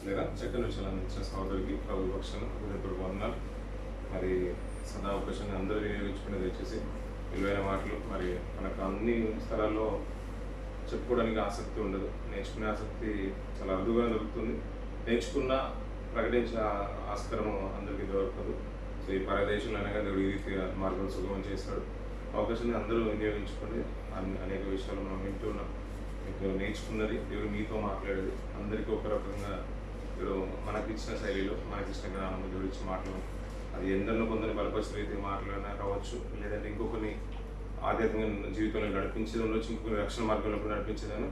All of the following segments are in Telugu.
లేదా చక్కని విషయాలు అందించిన సహోదరికి ప్రభు పక్షాన హృదయపూర్వక వందనాలు. మరి సదా అవకాశాన్ని అందరూ వినియోగించుకుని దయచేసి విలువైన మాటలు మరి మనకు అన్ని స్థలాల్లో చెప్పుకోవడానికి ఆసక్తి ఉండదు, నేర్చుకునే ఆసక్తి చాలా అరుదుగా దొరుకుతుంది. నేర్చుకున్న ప్రకటించే ఆస్కారం అందరికీ దొరకదు. సో ఈ పరదేశంలో అనగా దేవుడు ఈ రీతిగా మార్గం సుగమం చేశాడు. అవకాశాన్ని అందరూ వినియోగించుకొని అనేక విషయాలు మనం వింటున్నాం. మీకు నేర్చుకున్నది దేవుడు మీతో మాట్లాడేది అందరికీ ఒక రకంగా దేవుడు మనకిచ్చిన శైలిలో మనకిచ్చిన జ్ఞానంలో దేవుడు ఇచ్చిన మాటలు అది ఎందరిలో కొందరిని బలపరిచిన రీతిగా మాట్లాడినా కావచ్చు, లేదంటే ఇంకొకరిని ఆధ్యాత్మిక జీవితంలో నడిపించేది ఉండొచ్చు, ఇంకొకరి రక్షణ మార్గంలో కూడా నడిపించేదని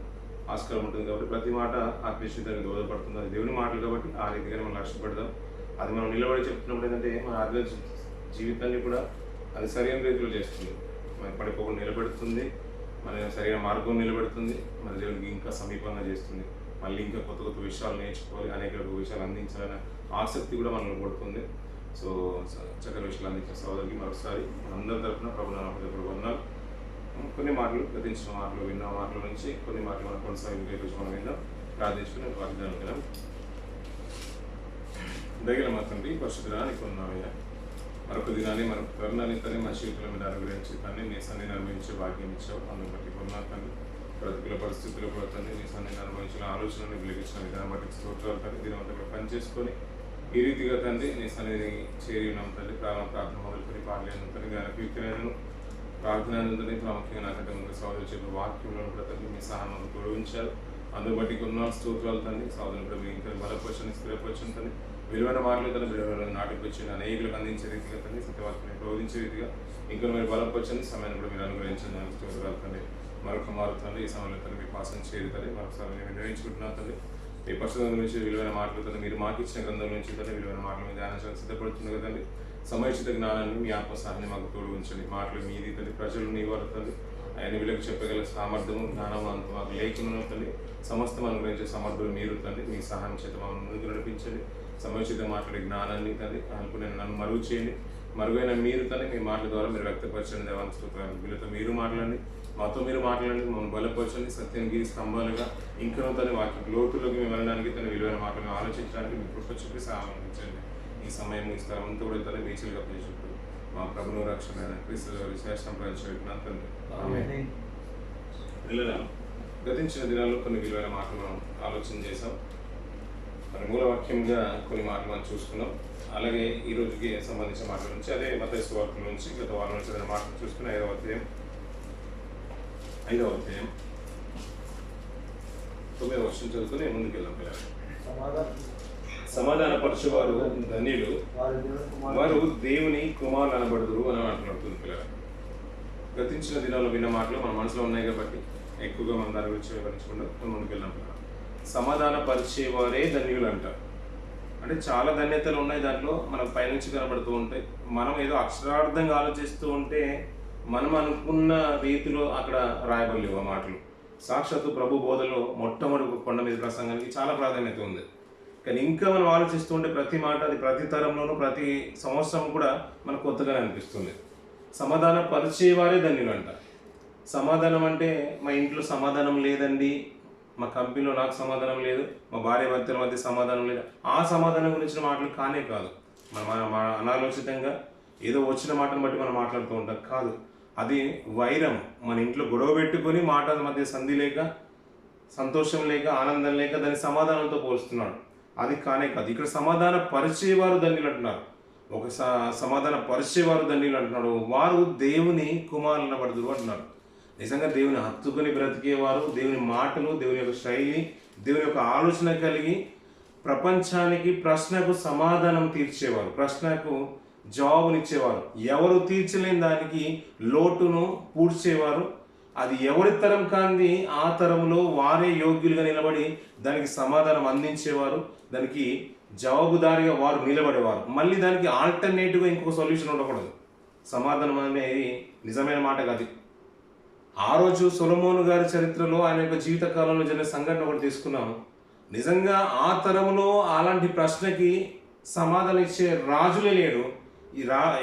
ఆస్కారం ఉంటుంది. కాబట్టి ప్రతి మాట ఆత్మీయతకి దోహదపడుతుంది. అది దేవుని మాటలు కాబట్టి ఆ రీతిగానే మనం లక్ష్య పెడదాం. అది మనం నిలబడి చెప్తున్నప్పుడు ఏంటంటే మన ఆధ్యాత్మిక జీవితాన్ని కూడా అది సరైన రీతిలో చేస్తుంది, మన పడిపోకుండా నిలబెడుతుంది, మన సరైన మార్గం నిలబెడుతుంది, మన దేవునికి ఇంకా సమీపంగా చేస్తుంది. మళ్ళీ ఇంకా కొత్త కొత్త విషయాలు నేర్చుకోవాలి, అనేక విషయాలు అందించాలనే ఆసక్తి కూడా మనల్ని కొడుతుంది. సో చక్కని విషయాలు అందించిన సోదరికి మరొకసారి అందరి తరఫున ప్రభుత్వ వందనాలు. కొన్ని మాటలు గతించిన మాటలు విన్న మాటల నుంచి కొన్ని మాటలు మనం కొనసాగించే రోజు మనం విందాం. ప్రార్థించుకుని వాగ్దానం విన్నాం. దగ్గర మా తండ్రి పరిశుద్ధరానికి ఉన్నామయ్యా, మరొక దినాన్ని మరొక తరుణాన్ని తనే మా జీవితంలో మీద అనుగ్రహించి తండ్రి నీ సన్నిధిని అనుభవించే భాగ్యం ఇచ్చావు. అందుని బట్టి కొన్నాను తండ్రి. ప్రతికూల పరిస్థితుల్లో కూడా తండ్రి నీ సన్నిధిని అనుభవించిన ఆలోచనని వెలిగించిన విధానం బట్టి స్తోత్రాలు తండ్రి. దీనివంతా కూడా పనిచేసుకొని ఈ రీతిగా తండ్రి నీ సన్నిధిని చేరి ఉన్నాం తండ్రి. ప్రార్థన మొదలుకొని పాడలేను తండ్రి, కీర్తనను ప్రార్థనని ప్రాముఖ్యంగా నాకంటే ముందు సోదరు చెప్పిన వాక్యంలో కూడా తండ్రి మీ సహాయం గౌరవించారు. అందుని బట్టి కొన్న స్తోత్రాలు తండ్రి. సోదరుని కూడా మీ ఇంకా బలపరచని స్థిరపరచని తండ్రి. విలువైన మాటలు తన విలువైన నాటికొచ్చిన అనేకులకు అందించే రీతిగా తండ్రి, సత్యవాక్యాన్ని ప్రబోధించే రీతిగా ఇంకా మీరు బలపరచని సమయాన్ని కూడా మీరు అనుగ్రహించండి. స్తోత్రాలు తండ్రి. మరొక మారుతుంది ఈ సమయంలో తండ్రి మీ పాసం చేరుతుంది. మరొకసారి నేను నిర్ణయించుకుంటున్నాను తండ్రి. మీ పరిశుద్ధం నుంచి విలువైన మాటలు తండ్రి, మీరు మాకు ఇచ్చిన గ్రంథం నుంచి తండ్రి విలువైన మాటలు మీద ధ్యానించడానికి సిద్ధపడుతుంది కదండి. సమయోచిత జ్ఞానాన్ని మీ ఆత్మసాహాన్ని మాకు తోడు ఉంచండి. మాటలు మీది తండ్రి, ప్రజలు నీ వారు తండ్రి, ఆయన వీళ్ళకి చెప్పగల సామర్థ్యము జ్ఞానము అంత మాకు లేకుండా తండ్రి, సమస్తం అనుగ్రహించే సమర్థులు మీరు తండ్రి. మీ సహాయం చేత మమ్మల్ని ముందుకు నడిపించండి. సమయోచిత మాట్లాడే జ్ఞానాన్ని తండ్రి అనుకునే నన్ను మరుగు చేయండి. మరుగైన మీరు తండ్రి మీ మాటల ద్వారా మీరు వ్యక్తపరచండి. దేవాన్ని స్తోత్రాలు. వీళ్ళతో మీరు మాట్లాడండి, మాతో మీరు మాట్లాడండి, మమ్మల్ని బలపరచండి. సత్యం గిరి స్తంభాలుగా ఇంకా తన వాక్య లోతులోకి మేము వెళ్ళడానికి తన విలువైన మాటలను ఆలోచించడానికి మీ కృప చూపి సహాయం అందించండి. ఈ సమయం ఈ స్థలం అంతా కూడా తన వేచులుగా అప్పగించుకుంటూ మా ప్రభును రక్షణ క్రీస్తు విశేషం ప్రవేశపెట్టిన తండ్రి. గతించిన దినాల్లో కొన్ని విలువైన మాటలు మనం ఆలోచన చేసాం. మరి మూలవాక్యంగా కొన్ని మాటలు మనం చూసుకున్నాం. అలాగే ఈ రోజుకి సంబంధించిన మాటల నుంచి అదే మత్తయి సువార్తల నుంచి గత వారం నుంచి ఏదైనా మాటలు చూసుకుని 5వ అధ్యాయం 9వ వచనం చదువుకుని ముందుకు వెళ్దాం. పిల్లలు సమాధాన పరచువారు ధన్యులు, వారు దేవుని కుమారులు అనబడుదురు అని మాట్లాడుతుంది. పిల్లలు గతించిన దినాల్లో విన్న మాటలు మన మనసులో ఉన్నాయి కాబట్టి ఎక్కువగా మనం దాని గురించి వివరించకుండా ముందుకు వెళ్దాం. సమాధాన పరిచేవారే ధన్యులు అంటారు. అంటే చాలా ధన్యతలు ఉన్నాయి దాంట్లో, మనకు పైనుంచి కనబడుతూ ఉంటాయి. మనం ఏదో అక్షరార్థంగా ఆలోచిస్తూ ఉంటే మనం అనుకున్న రీతిలో అక్కడ రాయబడలేవు ఆ మాటలు. సాక్షాత్తు ప్రభు బోధలో మొట్టమొదటి కొండ మీద ప్రసంగానికి చాలా ప్రాధాన్యత ఉంది. కానీ ఇంకా మనం ఆలోచిస్తూ ఉంటే ప్రతి మాట అది ప్రతి తరంలోనూ ప్రతి సంవత్సరం కూడా మనకు కొత్తగానే అనిపిస్తుంది. సమాధాన పరిచేవారే ధన్యులు అంట. సమాధానం అంటే మా ఇంట్లో సమాధానం లేదండి, మా కంపెనీలో నాకు సమాధానం లేదు, మా భార్య భర్తల మధ్య సమాధానం లేదు, ఆ సమాధానం గురించిన మాటలు కానే కాదు. మనం అనాలోచితంగా ఏదో వచ్చిన మాటను బట్టి మనం మాట్లాడుతూ ఉంటాం కాదు. అది వైరం. మన ఇంట్లో గొడవ పెట్టుకొని మాటల మధ్య సంధి లేక, సంతోషం లేక, ఆనందం లేక దాని సమాధానంతో పోలుస్తున్నాడు. అది కానే కాదు. ఇక్కడ సమాధాన పరిచేవారు ధన్యులు అంటున్నారు. ఒక సమాధాన పరిచేవారు ధన్యులు అంటున్నాడు. వారు దేవుని కుమారులు అనబడుదురు అంటున్నారు. నిజంగా దేవుని హత్తుకొని బ్రతికేవారు, దేవుని మాటలు, దేవుని యొక్క శైలి, దేవుని యొక్క ఆలోచన కలిగి ప్రపంచానికి ప్రశ్నకు సమాధానం తీర్చేవారు, ప్రశ్నకు జవాబునిచ్చేవారు. ఎవరు తీర్చలేని దానికి లోటును పూడ్చేవారు. అది ఎవరి తరం కాంది ఆ తరంలో వారే యోగ్యులుగా నిలబడి దానికి సమాధానం అందించేవారు, దానికి జవాబుదారిగా వారు నిలబడేవారు. మళ్ళీ దానికి ఆల్టర్నేటివ్గా ఇంకొక సొల్యూషన్ ఉండకూడదు. సమాధానం అనేది నిజమైన మాట కాదు. ఆ రోజు సొలొమోను గారి చరిత్రలో ఆయన యొక్క జీవిత కాలంలో జరిగిన సంఘటన ఒకటి తీసుకున్నాము. నిజంగా ఆ తరంలో అలాంటి ప్రశ్నకి సమాధానం ఇచ్చే రాజులే లేడు.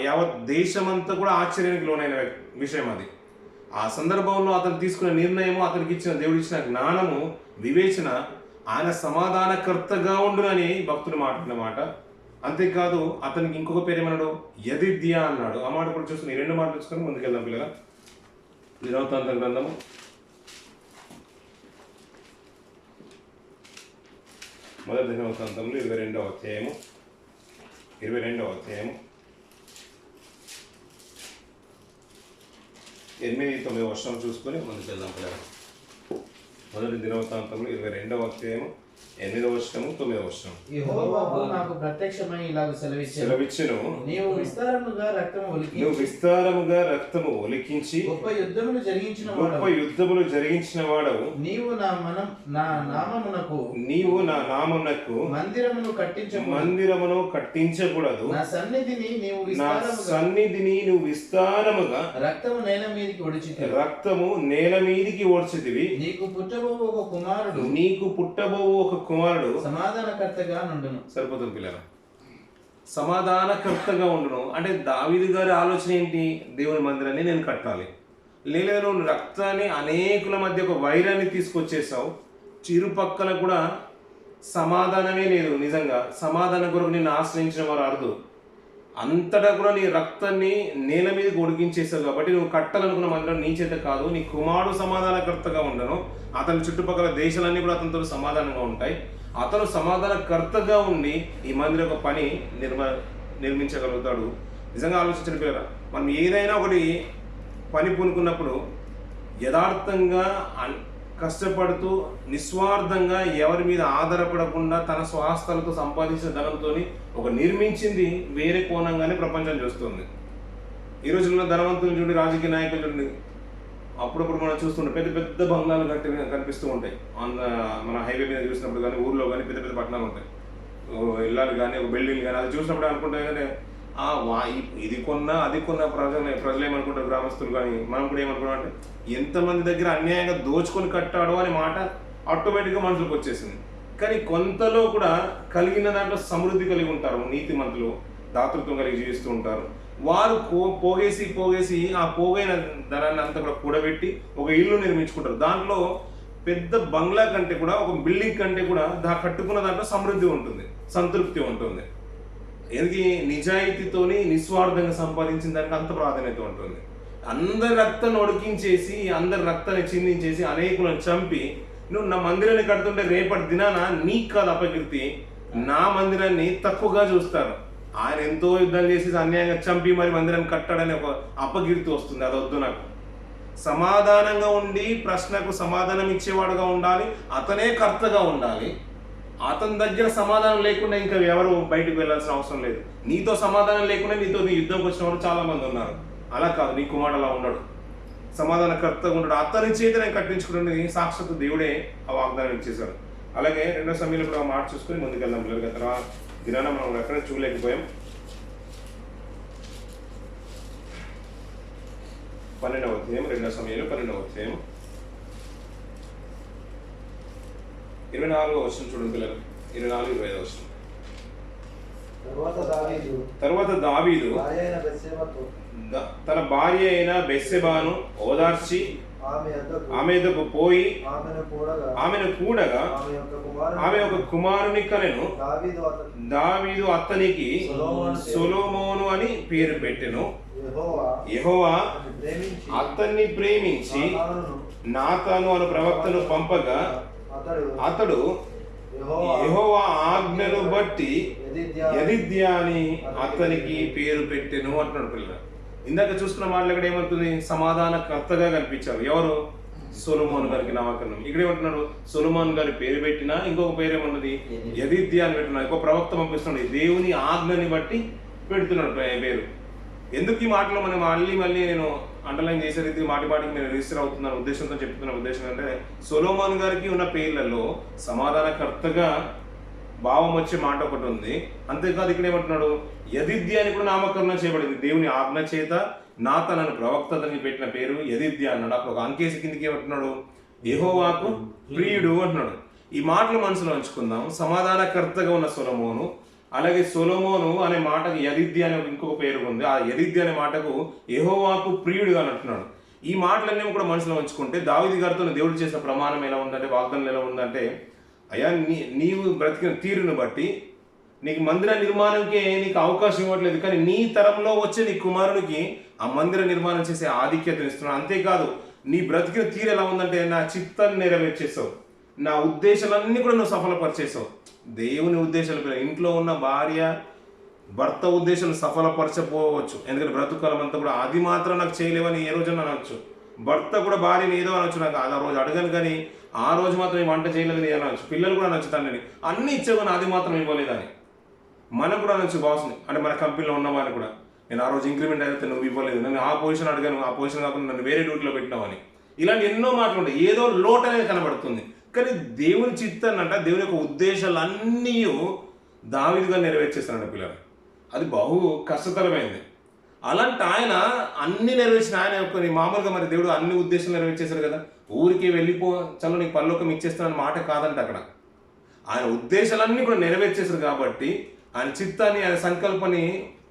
యావత్ దేశమంతా కూడా ఆశ్చర్యానికి లోనైన విషయం అది. ఆ సందర్భంలో అతను తీసుకున్న నిర్ణయము, అతనికి ఇచ్చిన దేవుడు ఇచ్చిన జ్ఞానము, వివేచన ఆయన సమాధానకర్తగా ఉండునని భక్తుడు మాట్లాడిన మాట. అంతేకాదు అతనికి ఇంకొక పేరు ఏమన్నాడు, యదిద్య అన్నాడు. ఆ మాట కూడా చూసుకుని 2 మాటలు చూసుకొని ముందుకెళ్దాం పిల్లల. దినవృత్తాంత గ్రంథము 1వ దినవృత్తాంతంలో 22వ అధ్యాయము 8-9 వర్షం చూసుకొని ముందుకెళ్దాం పిల్లల. 1వ దినవృత్తాంతంలో 22వ అధ్యాయము 8వ వర్షము 9వ వర్షం. యెహోవా నాకు ప్రత్యక్షమై ఇలాగ సెలవిచ్చెను, నీవు విస్తారముగా రక్తము ఒలికించి గొప్ప యుద్ధములు జరిగించిన వాడవు, నీవు నా నామమునకు మందిరమును కట్టించకూడదు, నా సన్నిధిని నువ్వు విస్తారముగా రక్తము నేల మీదికి ఓడ్చితివి. నీకు పుట్టబోవు ఒక కుమారుడు సమాధానకర్తగా నుండును. సరిపోతుంది పిల్లల. సమాధానకర్తగా ఉండును అంటే దావీదు గారి ఆలోచన ఏంటి? దేవుని మందిరాన్ని నేను కట్టాలి. లేదు నువ్వు రక్తాన్ని అనేకుల మధ్య ఒక వైరాన్ని తీసుకొచ్చేసావు. చిరుపక్కల కూడా సమాధానమే లేదు. నిజంగా సమాధానం కొరకు నిన్ను ఆశ్రయించిన వారు అరుదు. అంతటా కూడా నీ రక్తాన్ని నేల మీద ఉడికించేసావు. కాబట్టి నువ్వు కట్టాలనుకున్న మందిరం నీ చేత కాదు, నీ కుమారుడు సమాధానకర్తగా ఉండను. అతని చుట్టుపక్కల దేశాలన్నీ కూడా అతనితో సమాధానంగా ఉంటాయి. అతను సమాధానకర్తగా ఉండి ఈ మందిరం యొక్క పని నిర్మించగలుగుతాడు. నిజంగా ఆలోచించిన పిల్లరా, మనం ఏదైనా ఒకటి పని పూనుకున్నప్పుడు యథార్థంగా కష్టపడుతూ నిస్వార్థంగా ఎవరి మీద ఆధారపడకుండా తన స్వాస్థలతో సంపాదించిన ధనంతో ఒక నిర్మించింది వేరే కోణంగానే ప్రపంచం చూస్తుంది. ఈ రోజుల్లో ధనవంతులు చూడండి, రాజకీయ నాయకులు చూడండి, అప్పుడప్పుడు మనం చూస్తుంటాం పెద్ద పెద్ద బంగ్లాలు కనిపిస్తూ ఉంటాయి. మన హైవే మీద చూసినప్పుడు కానీ, ఊర్లో కానీ పెద్ద పెద్ద పట్టణాలు ఉంటాయి, ఇళ్ళాలు కానీ, ఒక బిల్డింగ్ కానీ. అది చూసినప్పుడు అనుకుంటాం కానీ ఇది కొన్నా అది కొన్నా ప్రజలు ఏమనుకుంటారు, గ్రామస్తులు కానీ మనం కూడా ఏమనుకున్నాం అంటే ఎంతమంది దగ్గర అన్యాయంగా దోచుకొని కట్టాడు అనే మాట ఆటోమేటిక్గా మనుషులకు వచ్చేసింది. కానీ కొంతలో కూడా కలిగిన దాంట్లో సమృద్ధి కలిగి ఉంటారు. నీతిమంతులు దాతృత్వం కలిగి జీవిస్తూ ఉంటారు. వారు పోగేసి ఆ పోగైన ధనాన్ని అంతా కూడా కూడబెట్టి ఒక ఇల్లు నిర్మించుకుంటారు. దాంట్లో పెద్ద బంగ్లా కంటే కూడా, ఒక బిల్డింగ్ కంటే కూడా కట్టుకున్న దాంట్లో సమృద్ధి ఉంటుంది, సంతృప్తి ఉంటుంది. ఎందుకు? నిజాయితీతోని నిస్వార్థంగా సంపాదించిన దానికి అంత ప్రాధాన్యత ఉంటుంది. అందరి రక్తాన్ని ఉడికించేసి, అందరి రక్తాన్ని చిందించేసి, అనేకులను చంపి నువ్వు నా మందిరాన్ని కడుతుంటే రేపటి దినాన నీకు కాదు అపకీర్తి, నా మందిరాన్ని తక్కువగా చూస్తారు. ఆయన ఎంతో యుద్ధాలు చేసి అన్యాయంగా చంపి మరి మందిరాన్ని కట్టాడని ఒక అపకీర్తి వస్తుంది. అది వద్దు నాకు. సమాధానంగా ఉండి ప్రశ్నకు సమాధానం ఇచ్చేవాడుగా ఉండాలి. అతనే కర్తగా ఉండాలి. అతని దగ్గర సమాధానం లేకుండా ఇంకా ఎవరు బయటకు వెళ్ళాల్సిన అవసరం లేదు. నీతో సమాధానం లేకుండా నీ యుద్ధంకి వచ్చిన వారు చాలా మంది ఉన్నారు. అలా కాదు, నీ కుమారుడు అలా ఉన్నాడు, సమాధానకర్తగా ఉన్నాడు. అతని చేత నేను కట్టించుకున్నది సాక్షాత్తు దేవుడే ఆ వాగ్దానం ఇచ్చేశాడు. అలాగే 2వ సమయంలో కూడా మాట చూసుకొని ముందుకెళ్దాం పిల్లలు. తర్వాత దినాన మనం ఎక్కడ చూడలేకపోయాం. 12వ అధ్యాయం 2వ సమయంలో 12వ అధ్యాయం 24వ వచనం చూడండి పిల్లలు. 24-25వ వచనం. తర్వాత దావీదు తన భార్య అయిన బెత్షెబాను ఓదార్చి ఆమె యొద్దకు పోయి ఆమెను కూడగా ఆమె ఒక కుమారుని కనెను. దావీదు అతనికి సొలొమోను అని పేరు పెట్టెను. యెహోవా అతన్ని ప్రేమించి నాతాను అను ప్రవక్తను పంపగా అతడు యెహోవా ఆజ్ఞను బట్టి యెదిద్యా అని అతనికి పేరు పెట్టెను అంటున్నాడు పిల్లలు. ఇందాక చూసుకున్న మాటలు ఇక్కడ ఏమవుతుంది? సమాధానకర్తగా కనిపించారు. ఎవరు? సొలొమోను గారికి నామకరణం. ఇక్కడ ఏమంటున్నాడు? సొలొమోను గారి పేరు పెట్టినా ఇంకొక పేరు ఏమన్నది? యెదిద్యా అని పెట్టినాడు. ఇంకో ప్రవక్త పంపిస్తున్నాడు. దేవుని ఆజ్ఞని బట్టి పెడుతున్నాడు పేరు. ఎందుకు ఈ మాటలో మనం మళ్ళీ నేను అండర్లైన్ చేసే రీతి మాటికి నేను రిజిస్టర్ అవుతున్నాను ఉద్దేశంతో చెప్తున్న ఉద్దేశం అంటే, సొలొమోను గారికి ఉన్న పేర్లలో సమాధానకర్తగా భావం వచ్చే మాట ఒకటి ఉంది. అంతేకాదు ఇక్కడ ఏమంటున్నాడు? యెదిద్యా అని కూడా నామకరణం చేయబడింది. దేవుని ఆజ్ఞ చేత నాతాను ప్రవక్త అతనికి పెట్టిన పేరు యెదిద్యా అన్నాడు. అప్పుడు ఒక అంకేసి కిందికి ఏమంటున్నాడు? యెహోవాకు ప్రియుడు అంటున్నాడు. ఈ మాటలు మనసులో ఉంచుకుందాం. సమాధానకర్తగా ఉన్న సొలొమోను, అలాగే సొలొమోను అనే మాటకు యెదిద్యా అనే ఇంకొక పేరు ఉంది. ఆ యెదిద్యా అనే మాటకు యెహోవాకు ప్రియుడుగా అంటున్నాడు. ఈ మాటలన్నీ కూడా మనసులో ఉంచుకుంటే దావీదు గారితో దేవుడు చేసిన ప్రమాణం ఎలా ఉందంటే, వాగ్దానం ఎలా ఉందంటే, అయ్యా నీవు బ్రతికిన తీరును బట్టి నీకు మందిర నిర్మాణంకే నీకు అవకాశం ఇవ్వట్లేదు, కానీ నీ తరంలో వచ్చే నీ కుమారునికి ఆ మందిర నిర్మాణం చేసే ఆధిక్యతను ఇస్తున్నాను. అంతేకాదు నీ బ్రతికిన తీరు ఎలా ఉందంటే నా చిత్తాన్ని నెరవేర్చేసావు, నా ఉద్దేశాలన్నీ కూడా నువ్వు సఫలపరిచేసావు. దేవుని ఉద్దేశాలు ఇంట్లో ఉన్న భార్య భర్త ఉద్దేశాలు సఫలపరచపోవచ్చు, ఎందుకంటే బ్రతుకాలం అంతా కూడా అది మాత్రం నాకు చేయలేవని ఏ రోజున అనొచ్చు. భర్త కూడా భార్యని ఏదో అనొచ్చు, నాకు ఆ రోజు అడగను కానీ ఆ రోజు మాత్రం వంట చేయలేదని అనొచ్చు. పిల్లలు కూడా అనొచ్చు తండ్రిని అన్నీ ఇచ్చావు కానీ అది మాత్రం ఇవ్వలేదని. మనకు కూడా అనొచ్చు బాస్ని, అంటే మన కంపెనీలో ఉన్నవాడిని కూడా నేను ఆ రోజు ఇంక్రిమెంట్ అయితే నువ్వు ఇవ్వలేదు, నన్ను ఆ పొజిషన్ అడిగాను, ఆ పొజిషన్ కాకుండా నన్ను వేరే డ్యూటీలో పెట్టినావని. ఇలాంటి ఎన్నో మాటలు ఉంటాయి. ఏదో లోటు అనేది కనబడుతుంది, కానీ దేవుని చిత్తాన్నంట దేవుని యొక్క ఉద్దేశాలన్నీ దావీదుగా నెరవేర్చేస్తానంట పిల్లలు. అది బహు కష్టతరమైంది. అలాంటి ఆయన అన్ని నెరవేర్చిన ఆయన యొక్క మామూలుగా మరి దేవుడు అన్ని ఉద్దేశాలు నెరవేర్చేశారు కదా, ఊరికి వెళ్ళిపో చలో నీకు పరలోకం ఇచ్చేస్తానని మాట కాదంట. అక్కడ ఆయన ఉద్దేశాలన్నీ కూడా నెరవేర్చేశారు కాబట్టి, ఆయన చిత్తాన్ని ఆయన సంకల్పాన్ని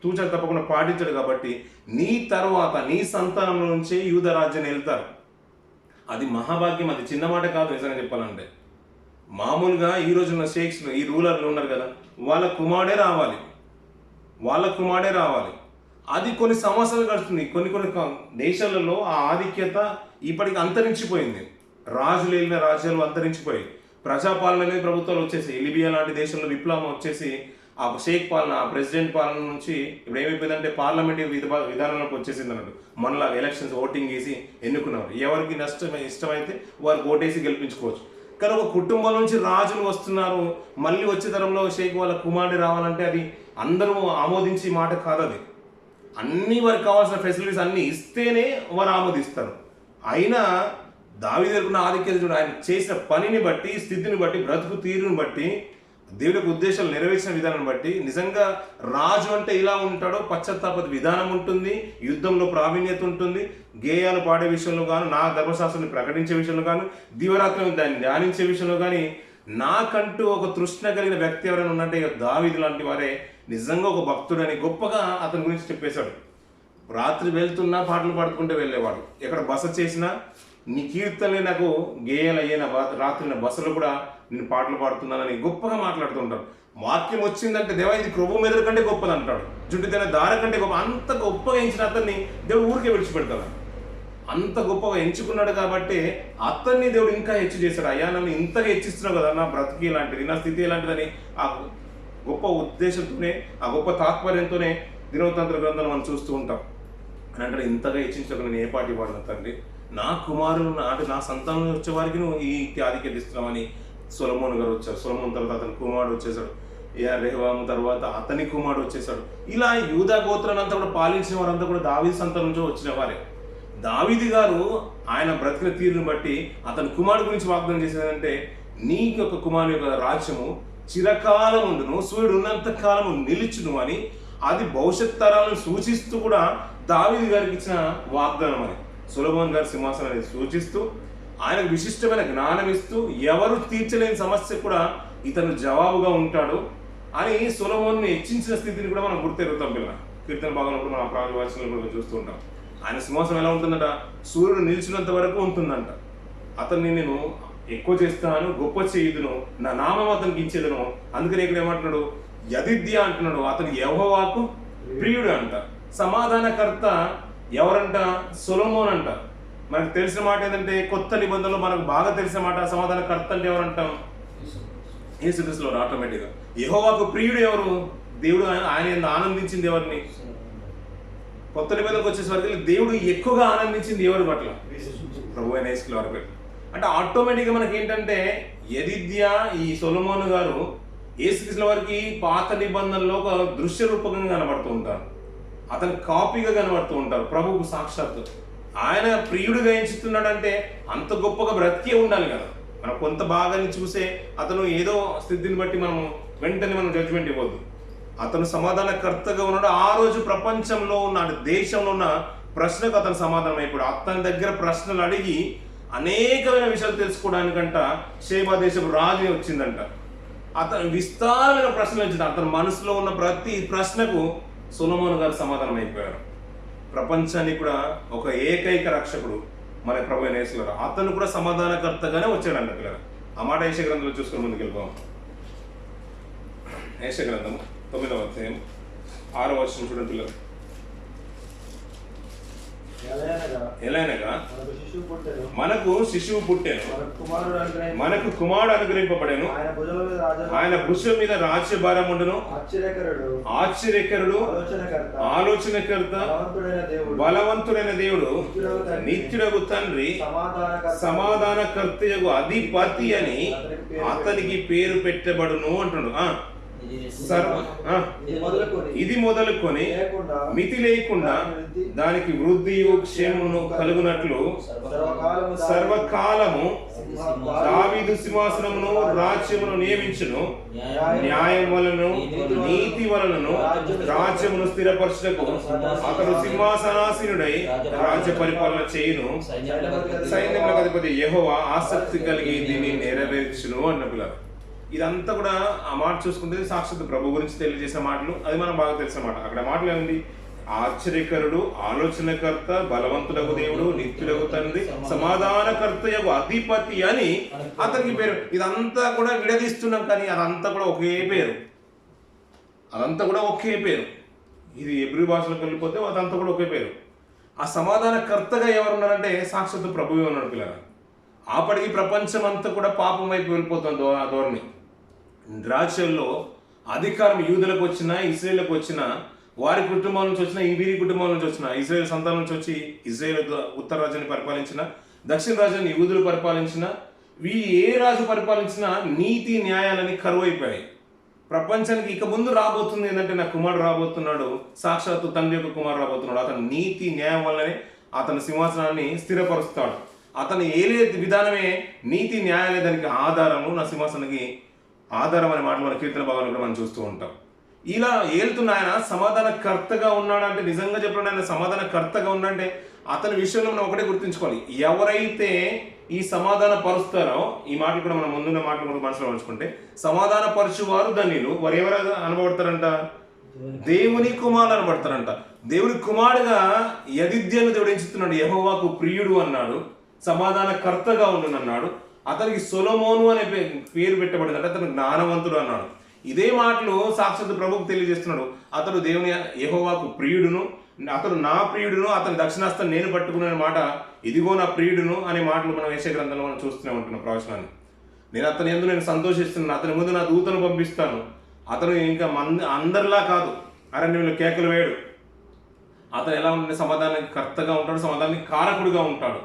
తూచా తప్పకుండా పాటించాడు కాబట్టి నీ తర్వాత నీ సంతానం నుంచే యూద రాజ్యాన్ని వెళ్తారు. అది మహాభాగ్యం, అది చిన్న మాట కాదు. నిజంగా చెప్పాలంటే మామూలుగా ఈ రోజున్న షేక్స్లు ఈ రూలర్లు ఉన్నారు కదా, వాళ్ళ కుమారుడే రావాలి. అది కొన్ని సంవత్సరాలు గడుస్తుంది. కొన్ని దేశాలలో ఆ ఆధిక్యత ఇప్పటికి అంతరించిపోయింది. రాజులు వెళ్ళిన రాజ్యాలు అంతరించిపోయి ప్రజాపాలన అనేది ప్రభుత్వాలు వచ్చేసి లిబియా లాంటి దేశంలో విప్లవం వచ్చేసి ఆ షేక్ పాలన, ఆ ప్రెసిడెంట్ పాలన నుంచి ఇప్పుడు ఏమైపోయిందంటే పార్లమెంటరీ విధానంలోకి వచ్చేసింది అన్నట్టు. మనలా ఎలక్షన్స్ ఓటింగ్ వేసి ఎన్నుకున్నారు, ఎవరికి ఇష్టమైతే వారికి ఓటేసి గెలిపించుకోవచ్చు. కానీ ఒక కుటుంబం నుంచి రాజులు వస్తున్నారు, మళ్ళీ వచ్చే తరంలో షేక్ వాళ్ళ కుమారుడు రావాలంటే అది అందరూ ఆమోదించి మాట కాదు. అది అన్నీ వారికి కావాల్సిన ఫెసిలిటీస్ అన్నీ ఇస్తేనే వారు ఆమోదిస్తారు. అయినా దావీదు దగ్గర ఆధిక్యత చూడ, ఆయన చేసిన పనిని బట్టి, స్థితిని బట్టి, బ్రతుకు తీరుని బట్టి, దేవుడి ఉద్దేశాలు నెరవేర్చిన విధానం బట్టి నిజంగా రాజు అంటే ఇలా ఉంటాడో పశ్చాత్తాప విధానం ఉంటుంది, యుద్ధంలో ప్రావీణ్యత ఉంటుంది, గేయాలు పాడే విషయంలో కానీ, నా ధర్మశాస్త్రాన్ని ప్రకటించే విషయంలో కానీ, దివరాత్రి దాన్ని ధ్యానించే విషయంలో కానీ నాకంటూ ఒక తృష్ణ కలిగిన వ్యక్తి ఎవరైనా ఉన్నట్టే ఇక దావీదు లాంటి వారే నిజంగా ఒక భక్తుడని గొప్పగా అతని గురించి చెప్పేశాడు. రాత్రి వెళ్తున్నా పాటలు పాడుకుంటూ వెళ్ళేవాడు, ఎక్కడ బస చేసినా నీ కీర్తనలే నాకు గేయాలు అయ్యే, రాత్రి నా బస్సులో కూడా నేను పాటలు పాడుతున్నానని గొప్పగా మాట్లాడుతుంటాడు. వాక్యం వచ్చిందంటే దేవా ఇది క్రొవ్వు మెదడు కంటే గొప్పది అంటాడు, జుట్టుతైన దార కంటే గొప్ప. అంత గొప్పగా ఎంచిన అతన్ని దేవుడు ఊరికే విడిచిపెడతాడు. అంత గొప్పగా ఎంచుకున్నాడు కాబట్టి అతన్ని దేవుడు ఇంకా హెచ్చు చేశాడు. అయ్యా నన్ను ఇంతగా హెచ్చిస్తున్నావు కదా, నా బ్రతికి ఇలాంటిది, నా స్థితి ఇలాంటిదని ఆ గొప్ప ఉద్దేశంతోనే, ఆ గొప్ప తాత్పర్యంతోనే దినవృత్తాంత గ్రంథాలు మనం చూస్తూ ఉంటాం. అని అంటే ఇంతగా హెచ్చించక నేను ఏ పాటి వాడిన తండ్రి, నా కుమారులు అంటే నా సంతానం వచ్చే వారికి నువ్వు ఈ ఆధిక్యత ఇస్తున్నామని సొలొమోన్ గారు వచ్చారు. సొలొమోన్ తర్వాత అతని కుమారుడు వచ్చేసాడు, రెహబాము తర్వాత అతని కుమారుడు వచ్చేసాడు. ఇలా యూదా గోత్రాన్ని అంతా కూడా పాలించిన వారంతా కూడా దావీదు సంతానం నుంచి వచ్చిన వారే. దావీదు గారు ఆయన బ్రతికిన తీరుని బట్టి అతని కుమారుడు గురించి వాగ్దానం చేసేదంటే, నీకు ఒక కుమారుని యొక్క రాజ్యము చిరకాలం ఉండును, సూర్యుడు ఉన్నంత కాలము నిలుచును అని, అది భవిష్యత్ తరాలను సూచిస్తూ కూడా దావీదు గారికి ఇచ్చిన వాగ్దానం అని. సొలొమోన్ గారి సింహాసనాన్ని సూచిస్తూ ఆయనకు విశిష్టమైన జ్ఞానం ఇస్తూ ఎవరు తీర్చలేని సమస్య కూడా ఇతను జవాబుగా ఉంటాడు అని సొలొమోన్ని హెచ్చించిన స్థితిని కూడా మనం గుర్తెరుగుతాం. పిల్లల కీర్తన భాగంలో కూడా మనం ప్రాణ కూడా చూస్తూ ఉంటాం. ఆయన సింహాసనం ఎలా ఉంటుందంట, సూర్యుడు నిలిచినంత వరకు ఉంటుందంట. అతన్ని నేను ఎక్కువ చేస్తాను, గొప్ప చేయుదును, నా నామం అతనికి ఇచ్చేదను. అందుకని ఇక్కడ ఏమంటున్నాడు, యదిద్య అంటున్నాడు, అతను యెహోవాకు ప్రియుడు అంట. సమాధానకర్త ఎవరంట, సొలొమోన్ అంట. మనకు తెలిసిన మాట ఏంటంటే కొత్త నిబంధనలో మనకు బాగా తెలిసిన మాట, సమాధానకర్త అంటే ఎవరంటాం, యేసుక్రీస్తులో ఆటోమేటిక్గా. యెహోవాకు ప్రియుడు ఎవరు, దేవుడు ఆయన ఆనందించింది ఎవరిని. కొత్త నిబంధనకు వచ్చేసరికి దేవుడు ఎక్కువగా ఆనందించింది ఎవరి పట్ల, ప్రభు అయిన యేసుక్రీస్తు వారి. అంటే ఆటోమేటిక్గా మనకి ఏంటంటే యెదిద్య ఈ సొలొమోన్ గారు యేసుక్రీస్తు వారికి పాత నిబంధనలో ఒక దృశ్య రూపకంగా కనబడుతూ ఉంటారు, అతను కాపీగా కనబడుతూ ఉంటారు. ప్రభువుకు సాక్షాత్తు ఆయన ప్రియుడిగా ఎంచుతున్నాడంటే అంత గొప్పగా బ్రతికే ఉండాలి కదా. మనం కొంత భాగాన్ని చూసే అతను ఏదో స్థితిని బట్టి వెంటనే మనం జడ్జిమెంట్ ఇవ్వద్దు. అతను సమాధానకర్తగా ఉన్నాడు. ఆ రోజు ప్రపంచంలో ఉన్న దేశంలో ఉన్న ప్రశ్నకు అతను సమాధానం అయిపోయాడు. అతని దగ్గర ప్రశ్నలు అడిగి అనేకమైన విషయాలు తెలుసుకోవడానికంట షేబా దేశపు రాజు వచ్చిందంట. అతను విస్తారమైన ప్రశ్నలు వచ్చింది. అతని మనసులో ఉన్న ప్రతి ప్రశ్నకు సొలొమోన్ గారు సమాధానం అయిపోయారు. ప్రపంచానికి కూడా ఒక ఏకైక రక్షకుడు మన ప్రభు అయిన యేసు గారు, అతను కూడా సమాధానకర్తగానే వచ్చాడంట పిల్లలు. ఆ మాట యెషయా గ్రంథంలో చూసుకుని ముందుకు వెళ్ళిపోదాం. యెషయా గ్రంథం 9వ అధ్యాయం 6వ వచనం చూడండి పిల్లలు. ఎలానగా మనకు శిశువు పుట్టెను, మనకు కుమారుడు అనుగ్రహింపబడెను, ఆయన భుజం మీద రాజ్యభారం ఉండును. ఆశ్చర్యకరుడు, ఆలోచనకర్త, బలవంతుడైన దేవుడు, నిత్యుడగు తండ్రి, సమాధానకర్తయగు అధిపతి అని అతనికి పేరు పెట్టబడును అంటున్నాడు. ఇది మొదలుకొని మితి లేకుండా దానికి వృద్ధియు క్షేమమును కలుగునట్లు సర్వకాలము దావీదు సింహాసనమును రాజ్యమును నియమించును. న్యాయం వలన నీతి వలన రాజ్యమును స్థిరపరచుటకు అతడు సింహాసనాసీనుడై రాజ్య పరిపాలన చేయును. సైన్యములకు అధిపతి యెహోవా ఆసక్తి కలిగి దీన్ని నెరవేర్చును అన్న పిల్లలు. ఇదంతా కూడా ఆ మాట చూసుకుంటే సాక్షాత్ ప్రభు గురించి తెలియజేసే మాటలు, అది మనం బాగా తెలిసిన మాట. అక్కడ మాటలు ఏముంది? ఆశ్చర్యకరుడు, ఆలోచనకర్త, బలవంతుడకు దేవుడు, నిత్యుడకు తండ్రి, సమాధానకర్తయగు అధిపతి అని అతనికి పేరు. ఇదంతా కూడా విడదీస్తున్నాం, కానీ అదంతా కూడా ఒకే పేరు. అదంతా కూడా ఒకే పేరు. ఇది ఎబ్రీ భాషలోకి వెళ్ళిపోతే అదంతా కూడా ఒకే పేరు. ఆ సమాధానకర్తగా ఎవరున్నారంటే సాక్షాత్ ప్రభువే ఉన్నాడు పిల్లలు. అప్పటికి ప్రపంచం అంతా కూడా పాపం వైపు వెళ్ళిపోతుంది. ఆ ధోరణి రాజ్యంలో అధికారం యూదులకు వచ్చినా, ఇశ్రాయేలుకు వచ్చినా, వారి కుటుంబాల నుంచి వచ్చిన, వీరి కుటుంబాల నుంచి వచ్చిన, ఇశ్రాయేల్ సంతానం నుంచి వచ్చి ఇశ్రాయేల్ ఉత్తర రాజ్యాన్ని పరిపాలించిన, దక్షిణ రాజ్యాన్ని యూదులు పరిపాలించిన, ఏ రాజు పరిపాలించినా నీతి న్యాయాలని కరువు అయిపోయాయి. ప్రపంచానికి ఇక ముందు రాబోతుంది ఏంటంటే నా కుమారుడు రాబోతున్నాడు, సాక్షాత్తు తండ్రి యొక్క కుమారుడు రాబోతున్నాడు. అతను నీతి న్యాయం వల్లనే అతని సింహాసనాన్ని స్థిరపరుస్తాడు. అతను ఏలే విధానమే నీతి న్యాయాలే దానికి ఆధారము, నా సింహాసనానికి ఆధారం అనే మాటలు మన కీర్తన భాగంలో కూడా మనం చూస్తూ ఉంటాం. ఇలా ఏలుతున్న ఆయన సమాధానకర్తగా ఉన్నాడంటే, నిజంగా చెప్పడం ఆయన సమాధానకర్తగా ఉన్నాడంటే అతని విషయంలో మనం ఒకటే గుర్తుంచుకోవాలి. ఎవరైతే ఈ సమాధాన పరుస్తారో, ఈ మాటలు కూడా మనం ముందున్న మాటలు కూడా మనసులో ఉంచుకుంటే, సమాధాన పరుచువారు ధన్యులు. వారు ఎవరు అనబడతారంట? దేవుని కుమారుడు అనబడతారంట. దేవుని కుమారుడుగా యదిద్యను దేవుడు ఎంచుతున్నాడు. యెహోవాకు ప్రియుడు అన్నాడు, సమాధానకర్తగా ఉండునన్నాడు. అతనికి సొలొమోను అనే పేరు పెట్టబడింది, అంటే అతను జ్ఞానవంతుడు అన్నాడు. ఇదే మాటలు సాక్షాత్ ప్రభువుకు తెలియజేస్తున్నాడు. అతడు దేవుని యెహోవాకు ప్రియుడును, అతడు నా ప్రియుడును, అతని దక్షిణాస్తం నేను పట్టుకునే మాట, ఇదిగో నా ప్రియుడును అనే మాటలు మనం యెషయా గ్రంథంలో మనం చూస్తూనే ఉంటున్నాం ప్రవచనాన్ని. నేను అతని యందు నేను సంతోషిస్తున్నాను, అతని ముందు నా దూతను పంపిస్తాను. అతను ఇంకా అందరిలా కాదు, అరణ్యంలో కేకలు వేయడు. అతను ఎలా ఉంటుంది? సమాధానానికి కర్తగా ఉంటాడు, సమాధానానికి కారకుడిగా ఉంటాడు.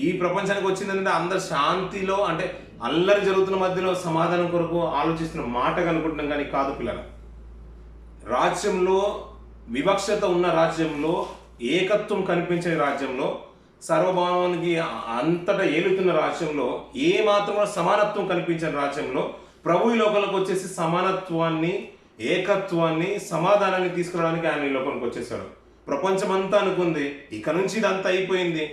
ఈ ప్రపంచానికి వచ్చిందంటే అందరు శాంతిలో, అంటే అల్లరి జరుగుతున్న మధ్యలో సమాధానం కొరకు ఆలోచిస్తున్న మాటగా అనుకుంటున్నాం, కానీ కాదు పిల్లలు. రాజ్యంలో వివక్షత ఉన్న రాజ్యంలో, ఏకత్వం కనిపించని రాజ్యంలో, సర్వభౌమానికి అంతటా ఏలుతున్న రాజ్యంలో, ఏ మాత్రం సమానత్వం కనిపించని రాజ్యంలో ప్రభు ఈ లోకంలోకి వచ్చేసి సమానత్వాన్ని, ఏకత్వాన్ని, సమాధానాన్ని తీసుకురావడానికి ఆయన ఈ లోకంలోకి వచ్చేసాడు. ప్రపంచమంతా అనుకుంది ఇక నుంచి ఇదంతా అయిపోయింది,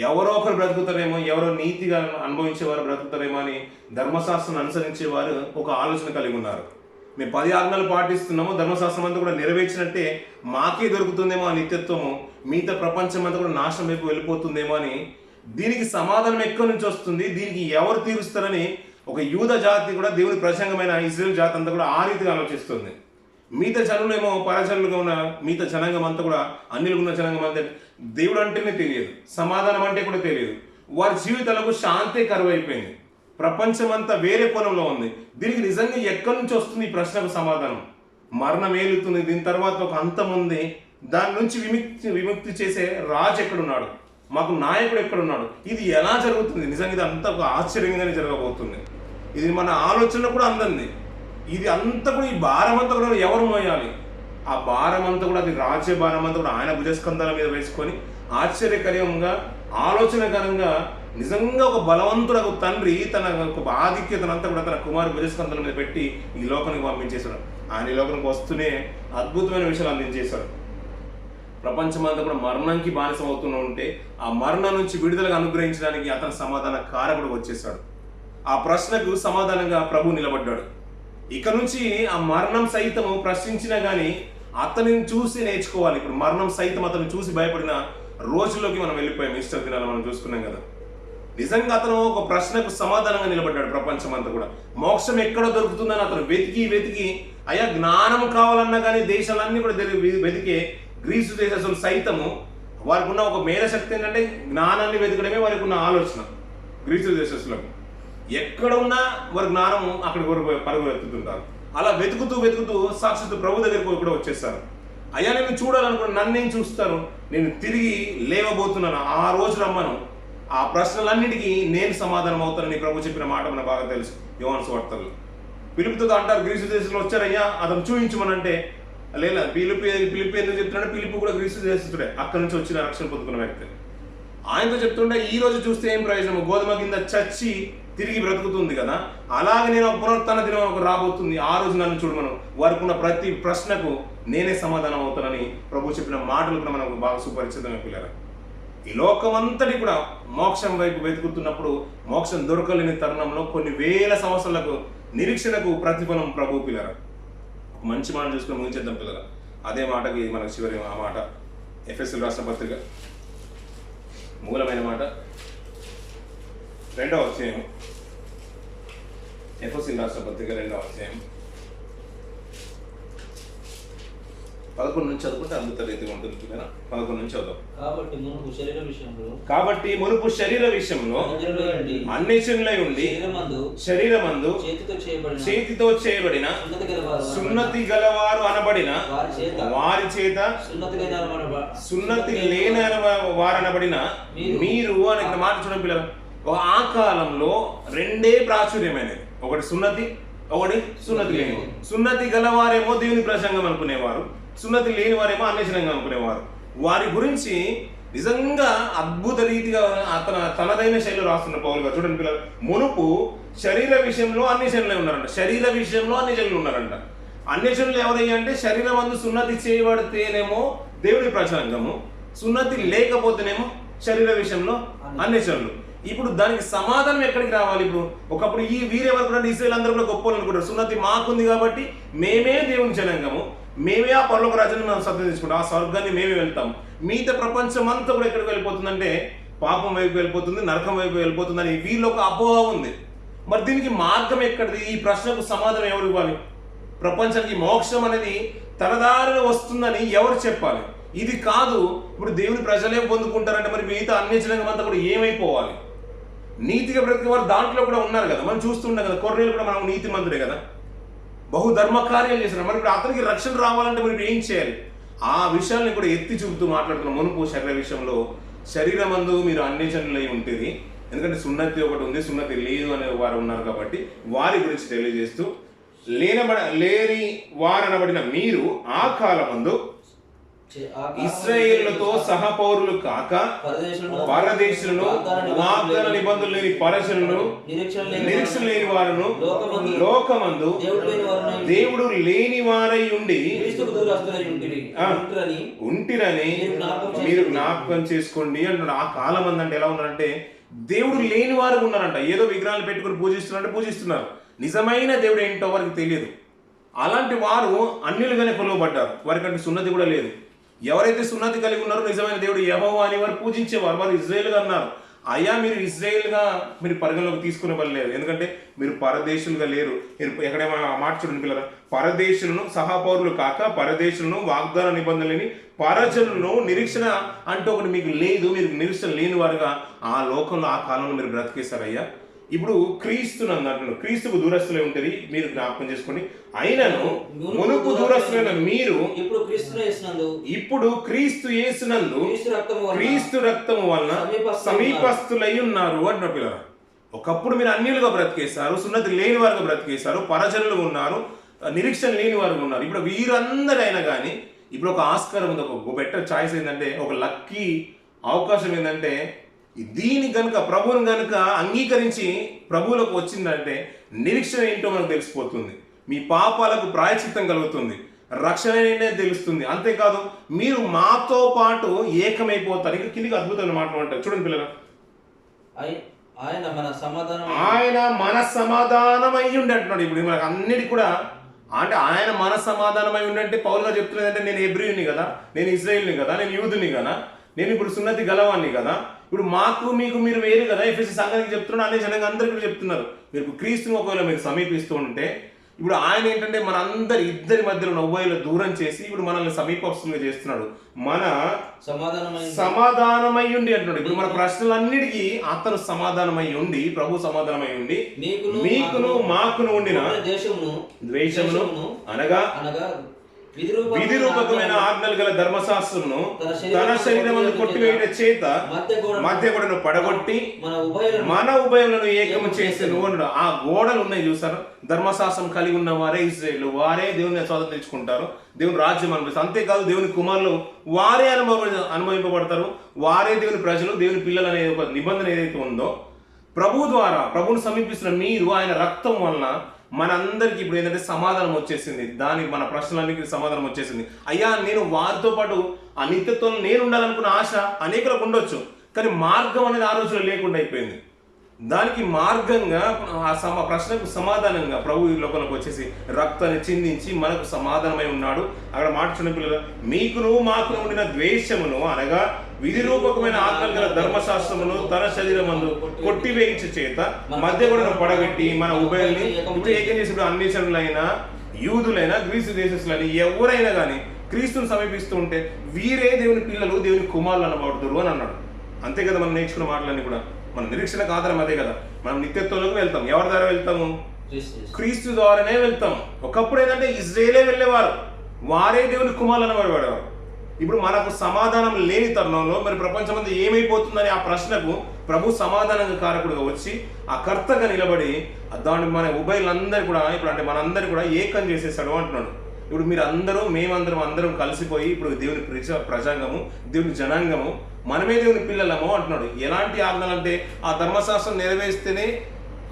ఎవరో ఒకరు బ్రతుకుతారేమో, ఎవరో నీతిగా అనుభవించేవారు బ్రతుకుతారేమో అని ధర్మశాస్త్రం అనుసరించేవారు ఒక ఆలోచన కలిగి ఉన్నారు. మేము 10 ఆజ్ఞలు పాటిస్తున్నాము, ధర్మశాస్త్రం అంతా కూడా నెరవేర్చినట్టే మాకే దొరుకుతుందేమో ఆ నిత్యత్వము, మిగతా ప్రపంచం అంతా కూడా నాశనం వైపు వెళ్ళిపోతుందేమో అని, దీనికి సమాధానం ఎక్కడి నుంచి వస్తుంది, దీనికి ఎవరు తీరుస్తారని ఒక యూద జాతి కూడా, దేవుని ప్రసంగమైన ఇశ్రాయేల్ జాతి అంతా కూడా ఆ రీతిగా ఆలోచిస్తుంది. మిగతా జనులేమో పరజనులుగా ఉన్న మిగతా జనాంగం అంతా కూడా, అన్యులుగా ఉన్న జనాంగం అంతా దేవుడు అంటేనే తెలియదు, సమాధానం అంటే కూడా తెలియదు. వారి జీవితాలకు శాంతే కరువు అయిపోయింది. ప్రపంచం అంతా వేరే కోణంలో ఉంది. దీనికి నిజంగా ఎక్కడి నుంచి వస్తుంది ఈ ప్రశ్నకు సమాధానం? మరణం ఏలుతుంది, దీని తర్వాత ఒక అంతం ఉంది, దాని నుంచి విముక్తి చేసే రాజు ఎక్కడున్నాడు, మాకు నాయకుడు ఎక్కడున్నాడు, ఇది ఎలా జరుగుతుంది? నిజంగా ఇది అంతా ఒక ఆశ్చర్యంగానే జరగబోతుంది. ఇది మన ఆలోచన కూడా అందంది. ఇది అంతా కూడా, ఈ భారం అంతా కూడా ఎవరు మోయాలి? ఆ భారం అంతా కూడా, అది రాజ్య భారం అంతా కూడా ఆయన భుజస్కంధాల మీద వేసుకొని ఆశ్చర్యకరంగా, ఆలోచనకరంగా, నిజంగా ఒక బలవంతుడు తండ్రి తన ఒక ఆధిక్యతనంతా కూడా తన కుమారు భుజస్కంధాల మీద పెట్టి ఈ లోకానికి పంపించేశాడు. ఆయన ఈ లోకానికి వస్తూనే అద్భుతమైన విషయాలు అందించేశాడు. ప్రపంచమంతా కూడా మరణంకి బానిసం అవుతూ ఉంటే ఆ మరణం నుంచి విడుదలకు అనుగ్రహించడానికి అతను సమాధాన కారకుడు వచ్చేసాడు. ఆ ప్రశ్నకు సమాధానంగా ప్రభు నిలబడ్డాడు. ఇక నుంచి ఆ మరణం సైతము ప్రశ్నించినా కానీ అతనిని చూసి నేర్చుకోవాలి. ఇప్పుడు మరణం సైతం అతను చూసి భయపడిన రోజుల్లోకి మనం వెళ్ళిపోయాం. ఈస్టర్ దినాలు మనం చూసుకున్నాం కదా. నిజంగా అతను ఒక ప్రశ్నకు సమాధానంగా నిలబడ్డాడు. ప్రపంచం అంతా కూడా మోక్షం ఎక్కడ దొరుకుతుందని అతను వెతికి అయ్యా జ్ఞానం కావాలన్నా కానీ దేశాలన్నీ కూడా వెతికే గ్రీసు దేశస్తులు సైతము వారికి ఉన్న ఒక మేధశక్తి ఏంటంటే జ్ఞానాన్ని వెతకడమే వారికి ఉన్న ఆలోచన. గ్రీసు దేశస్తులకు ఎక్కడ ఉన్నా వారి జ్ఞానము అక్కడికి పరుగులు ఎత్తుతుంటారు. అలా వెతుకుతూ సాక్షాత్తు ప్రభు దగ్గరికి కూడా వచ్చేస్తారు. అయ్యా నేను చూడాలనుకున్నా, నన్ను నేను చూస్తాను, నేను తిరిగి లేవబోతున్నాను, ఆ రోజు రమ్మను, ఆ ప్రశ్నలన్నిటికీ నేను సమాధానం అవుతానని ప్రభు చెప్పిన మాట మనకు బాగా తెలుసు. యోహాను సువార్తలో పిలుపుతో అంటారు, గ్రీసు దేశంలో వచ్చారయ్యా అతను చూపించమనంటే లేదా పిలుపు ఎందుకు చెప్తున్నాడు, పిలుపు కూడా గ్రీసు దేశస్తుడే, అక్కడి నుంచి వచ్చిన రక్షణ పొందుకున్న వ్యక్తి. ఆయనతో చెప్తుంటే ఈ రోజు చూస్తే ఏం ప్రయోజనం, గోధుమ కింద చచ్చి తిరిగి బ్రతుకుతుంది కదా, అలాగే నేను పునరుత్థాన దినం ఒక రాబోతుంది, ఆ రోజు నన్ను చూడమను, వారికి ఉన్న ప్రతి ప్రశ్నకు నేనే సమాధానం అవుతానని ప్రభు చెప్పిన మాటలు కూడా మనకు బాగా సుపరిచితమే పిల్లరా. ఈ లోకమంతటి కూడా మోక్షం వైపు వెతుకుతున్నప్పుడు మోక్షం దొరకలేని తరుణంలో కొన్ని వేల సంవత్సరాలకు నిరీక్షణకు ప్రతిఫలం ప్రభు పిల్లరా. మంచి మాట చూసుకొని ముగించేద్దాం పిల్లరా. అదే మాటకి మనకు చివరి ఆ మాట ఎఫెసీయుల రాసిన పత్రిక మూలమైన మాట 2వ అధ్యాయం. ఎఫెసీయుల రాసిన పత్రిక 2వ అధ్యాయం 11 నుంచి చదువుకుంటే అద్భుత రీతిగా ఉంటుంది కదా. 11 నుంచి చదువు. కాబట్టి మునుపు శరీర విషయంలో అన్యజనులై ఉండి శరీరమందు చేతితో చేయబడిన సున్నతి గలవారు అనబడిన వారి చేత సున్నతి లేని వారు అనబడిన మీరు అనే మాట చూడండి పిల్లలు. ఆ కాలంలో రెండే ప్రాచుర్యమైనది, ఒకటి సున్నతి, ఒకటి సున్నతి లేని. సున్నతి గలవారేమో దేవుని ప్రసంగం అనుకునేవారు, సున్నతి లేని వారేమో అన్యజనంగా అనుకునేవారు. వారి గురించి నిజంగా అద్భుత రీతిగా తనదైన శైలిలో రాస్తున్న పౌలు గారు. చూడండి పిల్లలు, మునుపు శరీర విషయంలో అన్యజనులే ఉన్నారంట, శరీర విషయంలో అన్యజనులు ఉన్నారంట. అన్యజనులు ఎవరయ్యా అంటే శరీరం అందు సున్నతి చేయబడితేనేమో దేవుని ప్రసంగము, సున్నతి లేకపోతేనేమో శరీర విషయంలో అన్యజనులు. ఇప్పుడు దానికి సమాధానం ఎక్కడికి రావాలి? ఇప్పుడు ఒకప్పుడు ఈ వీరెవరు ఇశ్రాయేలు అందరూ కూడా గొప్పలు అనుకుంటారు, సున్నతి మాకుంది కాబట్టి మేమే దేవుని జనాంగము, మేమే ఆ పరలోక రాజ్యాన్ని మనం సత్యం తీసుకుంటాం, ఆ స్వర్గాన్ని మేమే వెళ్తాం. మిగతా ప్రపంచం అంతా కూడా ఎక్కడికి వెళ్ళిపోతుందంటే పాపం వైపు వెళ్ళిపోతుంది, నరకం వైపు వెళ్ళిపోతుందని వీళ్ళు ఒక అపోహ ఉంది. మరి దీనికి మార్గం ఎక్కడిది? ఈ ప్రశ్నకు సమాధానం ఎవరు ఇవ్వాలి? ప్రపంచానికి మోక్షం అనేది తనదారిలో వస్తుందని ఎవరు చెప్పాలి? ఇది కాదు ఇప్పుడు దేవుని ప్రజలే పొందుకుంటారంటే మరి మిగతా అన్యజనాంగం అంతా కూడా ఏమైపోవాలి? నీతిగా బ్రతికే వారు దాంట్లో కూడా ఉన్నారు కదా, మనం చూస్తుంటాం కదా. కొర్నేలు కూడా మనం నీతి మంత్రుడే కదా, బహు ధర్మ కార్యాలు చేసినారు. మరి ఇప్పుడు అతనికి రక్షణ రావాలంటే మరి ఏం చేయాలి? ఆ విషయాన్ని కూడా ఎత్తి చూపుతూ మాట్లాడుతున్నాం. మునుపు శరీర విషయంలో శరీరమందు మీరు అన్యజనులై ఉంటుంది, ఎందుకంటే సున్నతి ఒకటి ఉంది, సున్నతి లేదు అనే వారు ఉన్నారు కాబట్టి వారి గురించి తెలియజేస్తూ లేని వారనబడిన మీరు ఆ కాలమందు ఇశ్రాయేలుతో సహపౌరులు కాక పరదేశులను, వాగ్దాన నిబంధనలు లేని పరజనులను, నిరీక్షణ లేని వారును, లోకమందు దేవుడు లేని వారై ఉండి ఉంటిరని మీరు జ్ఞాపకం చేసుకోండి అంటున్నాడు. ఆ కాలం అందంటే ఎలా ఉన్నారంటే దేవుడు లేని వారు ఉన్నారంట. ఏదో విగ్రహాలు పెట్టుకుని పూజిస్తున్నారంటే పూజిస్తున్నారు, నిజమైన దేవుడు ఏంటో వారికి తెలియదు. అలాంటి వారు అన్యులుగానే కొలవబడ్డారు, వారికంటే సున్నతి కూడా లేదు. ఎవరైతే సున్నతి కలిగి ఉన్నారో నిజమైన దేవుడు యెహోవా అని వారు పూజించేవారు. వారు ఇజ్రాయేల్గా అన్నారు. అయ్యా మీరు ఇజ్రాయేల్గా మీరు పరిగణలోకి తీసుకునే వాళ్ళు లేరు, ఎందుకంటే మీరు పరదేశులుగా లేరు. మీరు ఎక్కడేమో మాట చూడండి పిల్లరా, పరదేశులను సహపౌరులు కాక పరదేశులను, వాగ్దాన నిబంధనలని పరజనులను, నిరీక్షణ అంటూ ఒకటి మీకు లేదు, మీరు నిరీక్షణ లేని వారుగా ఆ లోకంలో ఆ కాలంలో మీరు బ్రతికేశారయ్యా. ఇప్పుడు క్రీస్తును అన్నట్లు క్రీస్తుకు దూరస్తులై ఉంటుంది, మీరు జ్ఞాపకం చేసుకోండి. అయినను మునుపు దూరస్తులైన మీరు ఇప్పుడు క్రీస్తు యేసునందు క్రీస్తు రక్తము వలన సమీపస్తులై ఉన్నారు అంటున్న పిల్లలు. ఒకప్పుడు మీరు అన్యులుగా బ్రతికేశారు, సున్నతి లేని వారుగా బ్రతికేశారు, పరజనులు ఉన్నారు, నిరీక్షణ లేని వారు ఉన్నారు. ఇప్పుడు వీరందరైనా కానీ ఇప్పుడు ఒక ఆస్కారం ఉంది, ఒక బెటర్ చాయిస్ ఏంటంటే, ఒక లక్కీ అవకాశం ఏంటంటే దీని కనుక ప్రభువుని కనుక అంగీకరించి ప్రభువులకు వచ్చిందంటే నిరీక్షణ ఏంటో మనకు తెలిసిపోతుంది, మీ పాపాలకు ప్రాయశ్చిత్తం కలుగుతుంది, రక్షణ ఏంటో తెలుస్తుంది. అంతేకాదు మీరు మాతో పాటు ఏకమైపోతారు. ఇంకా కిందికి అద్భుతమైన మాటలు అంటారు చూడండి పిల్లలు. ఆయన మన సమాధానం అయ్యి ఉండి అంటున్నాడు. ఇప్పుడు మనకు అన్నిటి కూడా అంటే ఆయన మన సమాధానం అయి ఉండంటే పౌలుగా చెప్తున్నది అంటే నేను హెబ్రీయుని కదా, నేను ఇజ్రాయేల్ని కదా, నేను యూదుని కదా, నేను ఇప్పుడు సున్నతి గలవాన్ని కదా, ఇప్పుడు మాకు మీకు మీరు వేరు కదా. ఎఫెసీ సంఘానికి చెప్తున్నాడు, అనే జనంగా అందరికీ చెప్తున్నారు. మీరు క్రీస్తుని ఒకవేళ మీరు సమీపిస్తూ ఉంటే ఇప్పుడు ఆయన ఏంటంటే మన ఇద్దరి మధ్యలో నవ్వాయిలో దూరం చేసి ఇప్పుడు మనల్ని సమీపస్తులుగా చేస్తున్నాడు. మన సమాధానమై ఉండి అంటున్నాడు. ఇప్పుడు మన ప్రశ్నలన్నిటికీ అతను సమాధానమై ఉండి, ప్రభు సమాధానమై ఉండి మీకును మాకును ఉండిన ద్వేషమును అనగా విధి రూపకమైన ఆజ్ఞలు గల ధర్మశాస్త్రమును తన శరీరమును కొట్టివేయట చేత మధ్య గోడను పడగొట్టి మన ఉభయములను ఏకము చేసెను అన్నాడు. ఆ గోడలు ఉన్నాయి చూసారు, ధర్మశాస్త్రం కలిగి ఉన్న వారే ఇశ్రాయేలు, వారే దేవుని స్వాతంత్రించుకుంటారు, దేవుని రాజ్యం అనుభవిస్తారు. అంతేకాదు దేవుని కుమారులు వారే అనుభవింపబడతారు, వారే దేవుని ప్రజలు, దేవుని పిల్లలు అనే ఒక నిబంధన ఏదైతే ఉందో ప్రభు ద్వారా ప్రభువును సమీపిస్తున్న మీరు ఆయన రక్తం వలన మనందరికి ఇప్పుడు ఏంటంటే సమాధానం వచ్చేసింది. దానికి మన ప్రశ్నలన్నిటికీ సమాధానం వచ్చేసింది. అయ్యా నేను వారితో పాటు ఆ నిత్యత్వంలో నేను ఉండాలనుకున్న ఆశ అనేకులకు ఉండొచ్చు, కానీ మార్గం అనేది ఆ రోజులో లేకుండా అయిపోయింది. దానికి మార్గంగా ఆ ప్రశ్నకు సమాధానంగా ప్రభు ఈ లోకంలోకి వచ్చేసి రక్తాన్ని చిందించి మనకు సమాధానమై ఉన్నాడు. అక్కడ మాట చూడండి పిల్లలు, మీకును మాకును ఉండిన ద్వేషమును అనగా విధి రూపకమైన ఆజ్ఞలు గల ధర్మశాస్త్రమును తన శరీరమందు కొట్టివేయించే చేత మధ్య గోడను పడగొట్టి మన ఉభయల్ని ఇప్పుడు ఏకం చేసి అన్ని జనులైనా యూదులైనా గ్రీసు దేశస్తులైనా ఎవరైనా కానీ క్రీస్తుని సమీపిస్తూ ఉంటే వీరే దేవుని పిల్లలు, దేవుని కుమారులు అనబడుతురు అని అన్నాడు. అంతే కదా మనం నేర్చుకున్న మాటలన్నీ కూడా మన నిరీక్షణకు ఆధారం అదే కదా. మనం నిత్యత్వంలోకి వెళ్తాం. ఎవరి ద్వారా వెళ్తాము? క్రీస్తు ద్వారానే వెళ్తాం. ఒకప్పుడు ఏంటంటే ఇజ్రాయేలే వెళ్ళేవారు, వారే దేవుని కుమారులు అనబడేవారు. ఇప్పుడు మనకు సమాధానం లేని తరుణంలో మరి ప్రపంచం అంతా ఏమైపోతుందని ఆ ప్రశ్నకు ప్రభు సమాధానంగా కారకుడుగా వచ్చి ఆ కర్తగా నిలబడి దాన్ని మన ఉభయులందరూ కూడా ఇప్పుడు అంటే మనందరూ కూడా ఏకం చేసేసాడు అంటున్నాడు. ఇప్పుడు మీరు అందరూ మేమందరం కలిసిపోయి ఇప్పుడు దేవుని ప్రజాంగము, దేవుని జనాంగము, మనమే దేవుని పిల్లలము అంటున్నాడు. ఎలాంటి ఆజ్ఞలు అంటే ఆ ధర్మశాస్త్రం నెరవేర్స్తేనే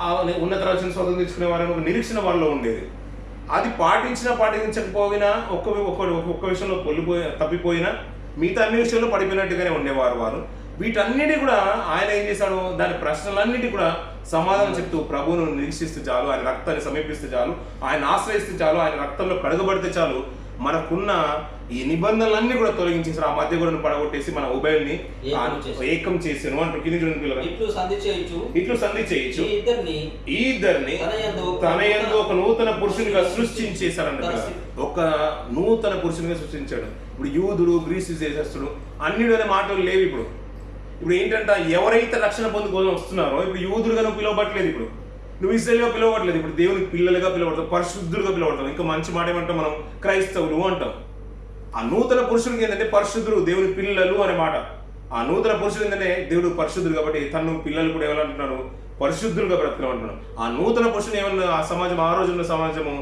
ఆ ఉన్నత రాజ్యాన్ని స్వతంత్రించుకునే వారని ఒక నిరీక్షణ వాళ్ళలో ఉండేది. అది పాటించకపోయినా ఒక్క విషయంలో తప్పిపోయినా మిగతా అన్ని విషయంలో పడిపోయినట్టుగానే ఉండేవారు వారు. వీటన్నిటి కూడా ఆయన ఏం చేశాడు, దాని ప్రశ్నలన్నిటి కూడా సమాధానం చెప్తూ ప్రభువును నిరీక్షిస్తే చాలు, ఆయన రక్తాన్ని సమీపిస్తే చాలు, ఆయన ఆశ్రయిస్తే చాలు, ఆయన రక్తంలో కడగబడితే చాలు, మనకున్న ఈ నిబంధనలన్నీ కూడా తొలగించేసారు. ఆ మధ్య గోడను పడగొట్టేసి మన ఉభయల్ని ఏకం చేసాను అంటూ కింది పిల్లలు ఇట్లు సంధి చేయొచ్చు ఈ ఇద్దరిని తన యందు ఒక నూతన పురుషునిగా సృష్టించేశారంట. ఒక నూతన పురుషునిగా సృష్టించాడు. ఇప్పుడు యూదుడు గ్రీసు దేశస్తుడు అన్నిడు అనే మాటలు లేవు. ఇప్పుడు ఏంటంటే ఎవరైతే రక్షణ పొందుకోసం వస్తున్నారో ఇప్పుడు యూదుడుగా నువ్వు పిలవబట్టలేదు, ఇప్పుడు నువ్వు ఇశ్రాయేలుగా పిలవబట్టలేదు, ఇప్పుడు దేవునికి పిల్లలుగా పిలవబడతావు, పరిశుద్ధులుగా పిలవబడతావు. ఇంకా మంచి మాట ఏమంటాం మనం? క్రైస్తవులు అంటాం. ఆ నూతన పురుషుడికి ఏంటంటే పరిశుద్ధులు, దేవుని పిల్లలు అనే మాట. ఆ నూతన పురుషుడు ఏంటంటే దేవుడు పరిశుద్ధుడు కాబట్టి తను పిల్లలు కూడా ఏమంటున్నాడు? పరిశుద్ధులుగా బ్రతకమంటున్నాడు. ఆ నూతన పురుషుని ఏమన్నా ఆ సమాజం, ఆ రోజున్న సమాజము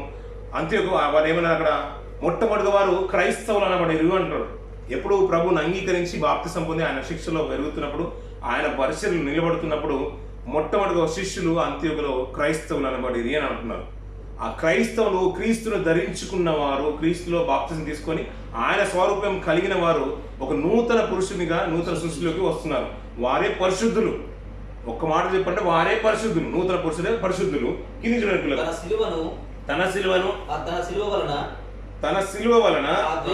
అంతే వారు ఏమన్నా అక్కడ మొట్టమొదటి వారు క్రైస్తవులు అనబడేరు అంటారు. ఎప్పుడు ప్రభువుని అంగీకరించి బాప్తిసం పొంది ఆయన శిక్షలో పెరుగుతున్నప్పుడు, ఆయన పరిచర్యలు నిలబడుతున్నప్పుడు మొట్టమొదటిగా శిష్యులు అంత్యోకులో క్రైస్తవులు అనబడేది అని అంటున్నారు. ఆ క్రైస్తవులు క్రీస్తును ధరించుకున్న వారు, క్రీస్తులో బాప్తిసం తీసుకొని ఆయన స్వరూపం కలిగిన వారు ఒక నూతన పురుషునిగా నూతన సృష్టిలోకి వస్తున్నారు. వారే పరిశుద్ధులు. ఒక్క మాట చెప్పంటే వారే పరిశుద్ధులు, నూతన పురుషులే పరిశుద్ధులు. కింది చూడండి, తన సిలువ వలన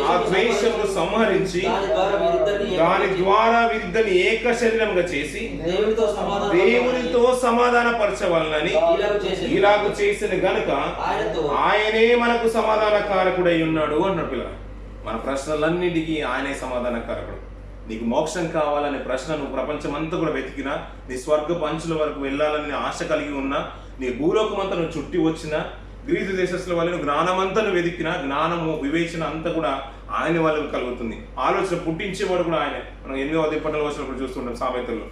ఆ ద్వేషమును సంహరించి దాని ద్వారా వీరిద్దరిని ఏక శరీరంగా చేసి దేవునితో సమాధాన పరచవలనని ఇలాగ చేసిన గనుక ఆయనే మనకు సమాధాన కారకుడై ఉన్నాడు అన్నాడు. పిల్లలు, మన ప్రశ్నలన్నిటికీ ఆయనే సమాధాన కారకుడు. నీకు మోక్షం కావాలనే ప్రశ్న నువ్వు ప్రపంచం అంతా కూడా వెతికినా, నీ స్వర్గపు అంచుల వరకు వెళ్ళాలని ఆశ కలిగి ఉన్నా, నీ భూలోకం అంతా నువ్వు చుట్టి వచ్చినా, గ్రీసు దేశస్తుల వాళ్ళను జ్ఞానమంతా వెతికిన జ్ఞానము వివేచన అంతా కూడా ఆయన వాళ్ళకి కలుగుతుంది. ఆలోచన పుట్టించేవాడు కూడా ఆయన. మనం 8వ అధ్యాయం వచ్చినప్పుడు చూస్తుంటాం సామెతల్లో.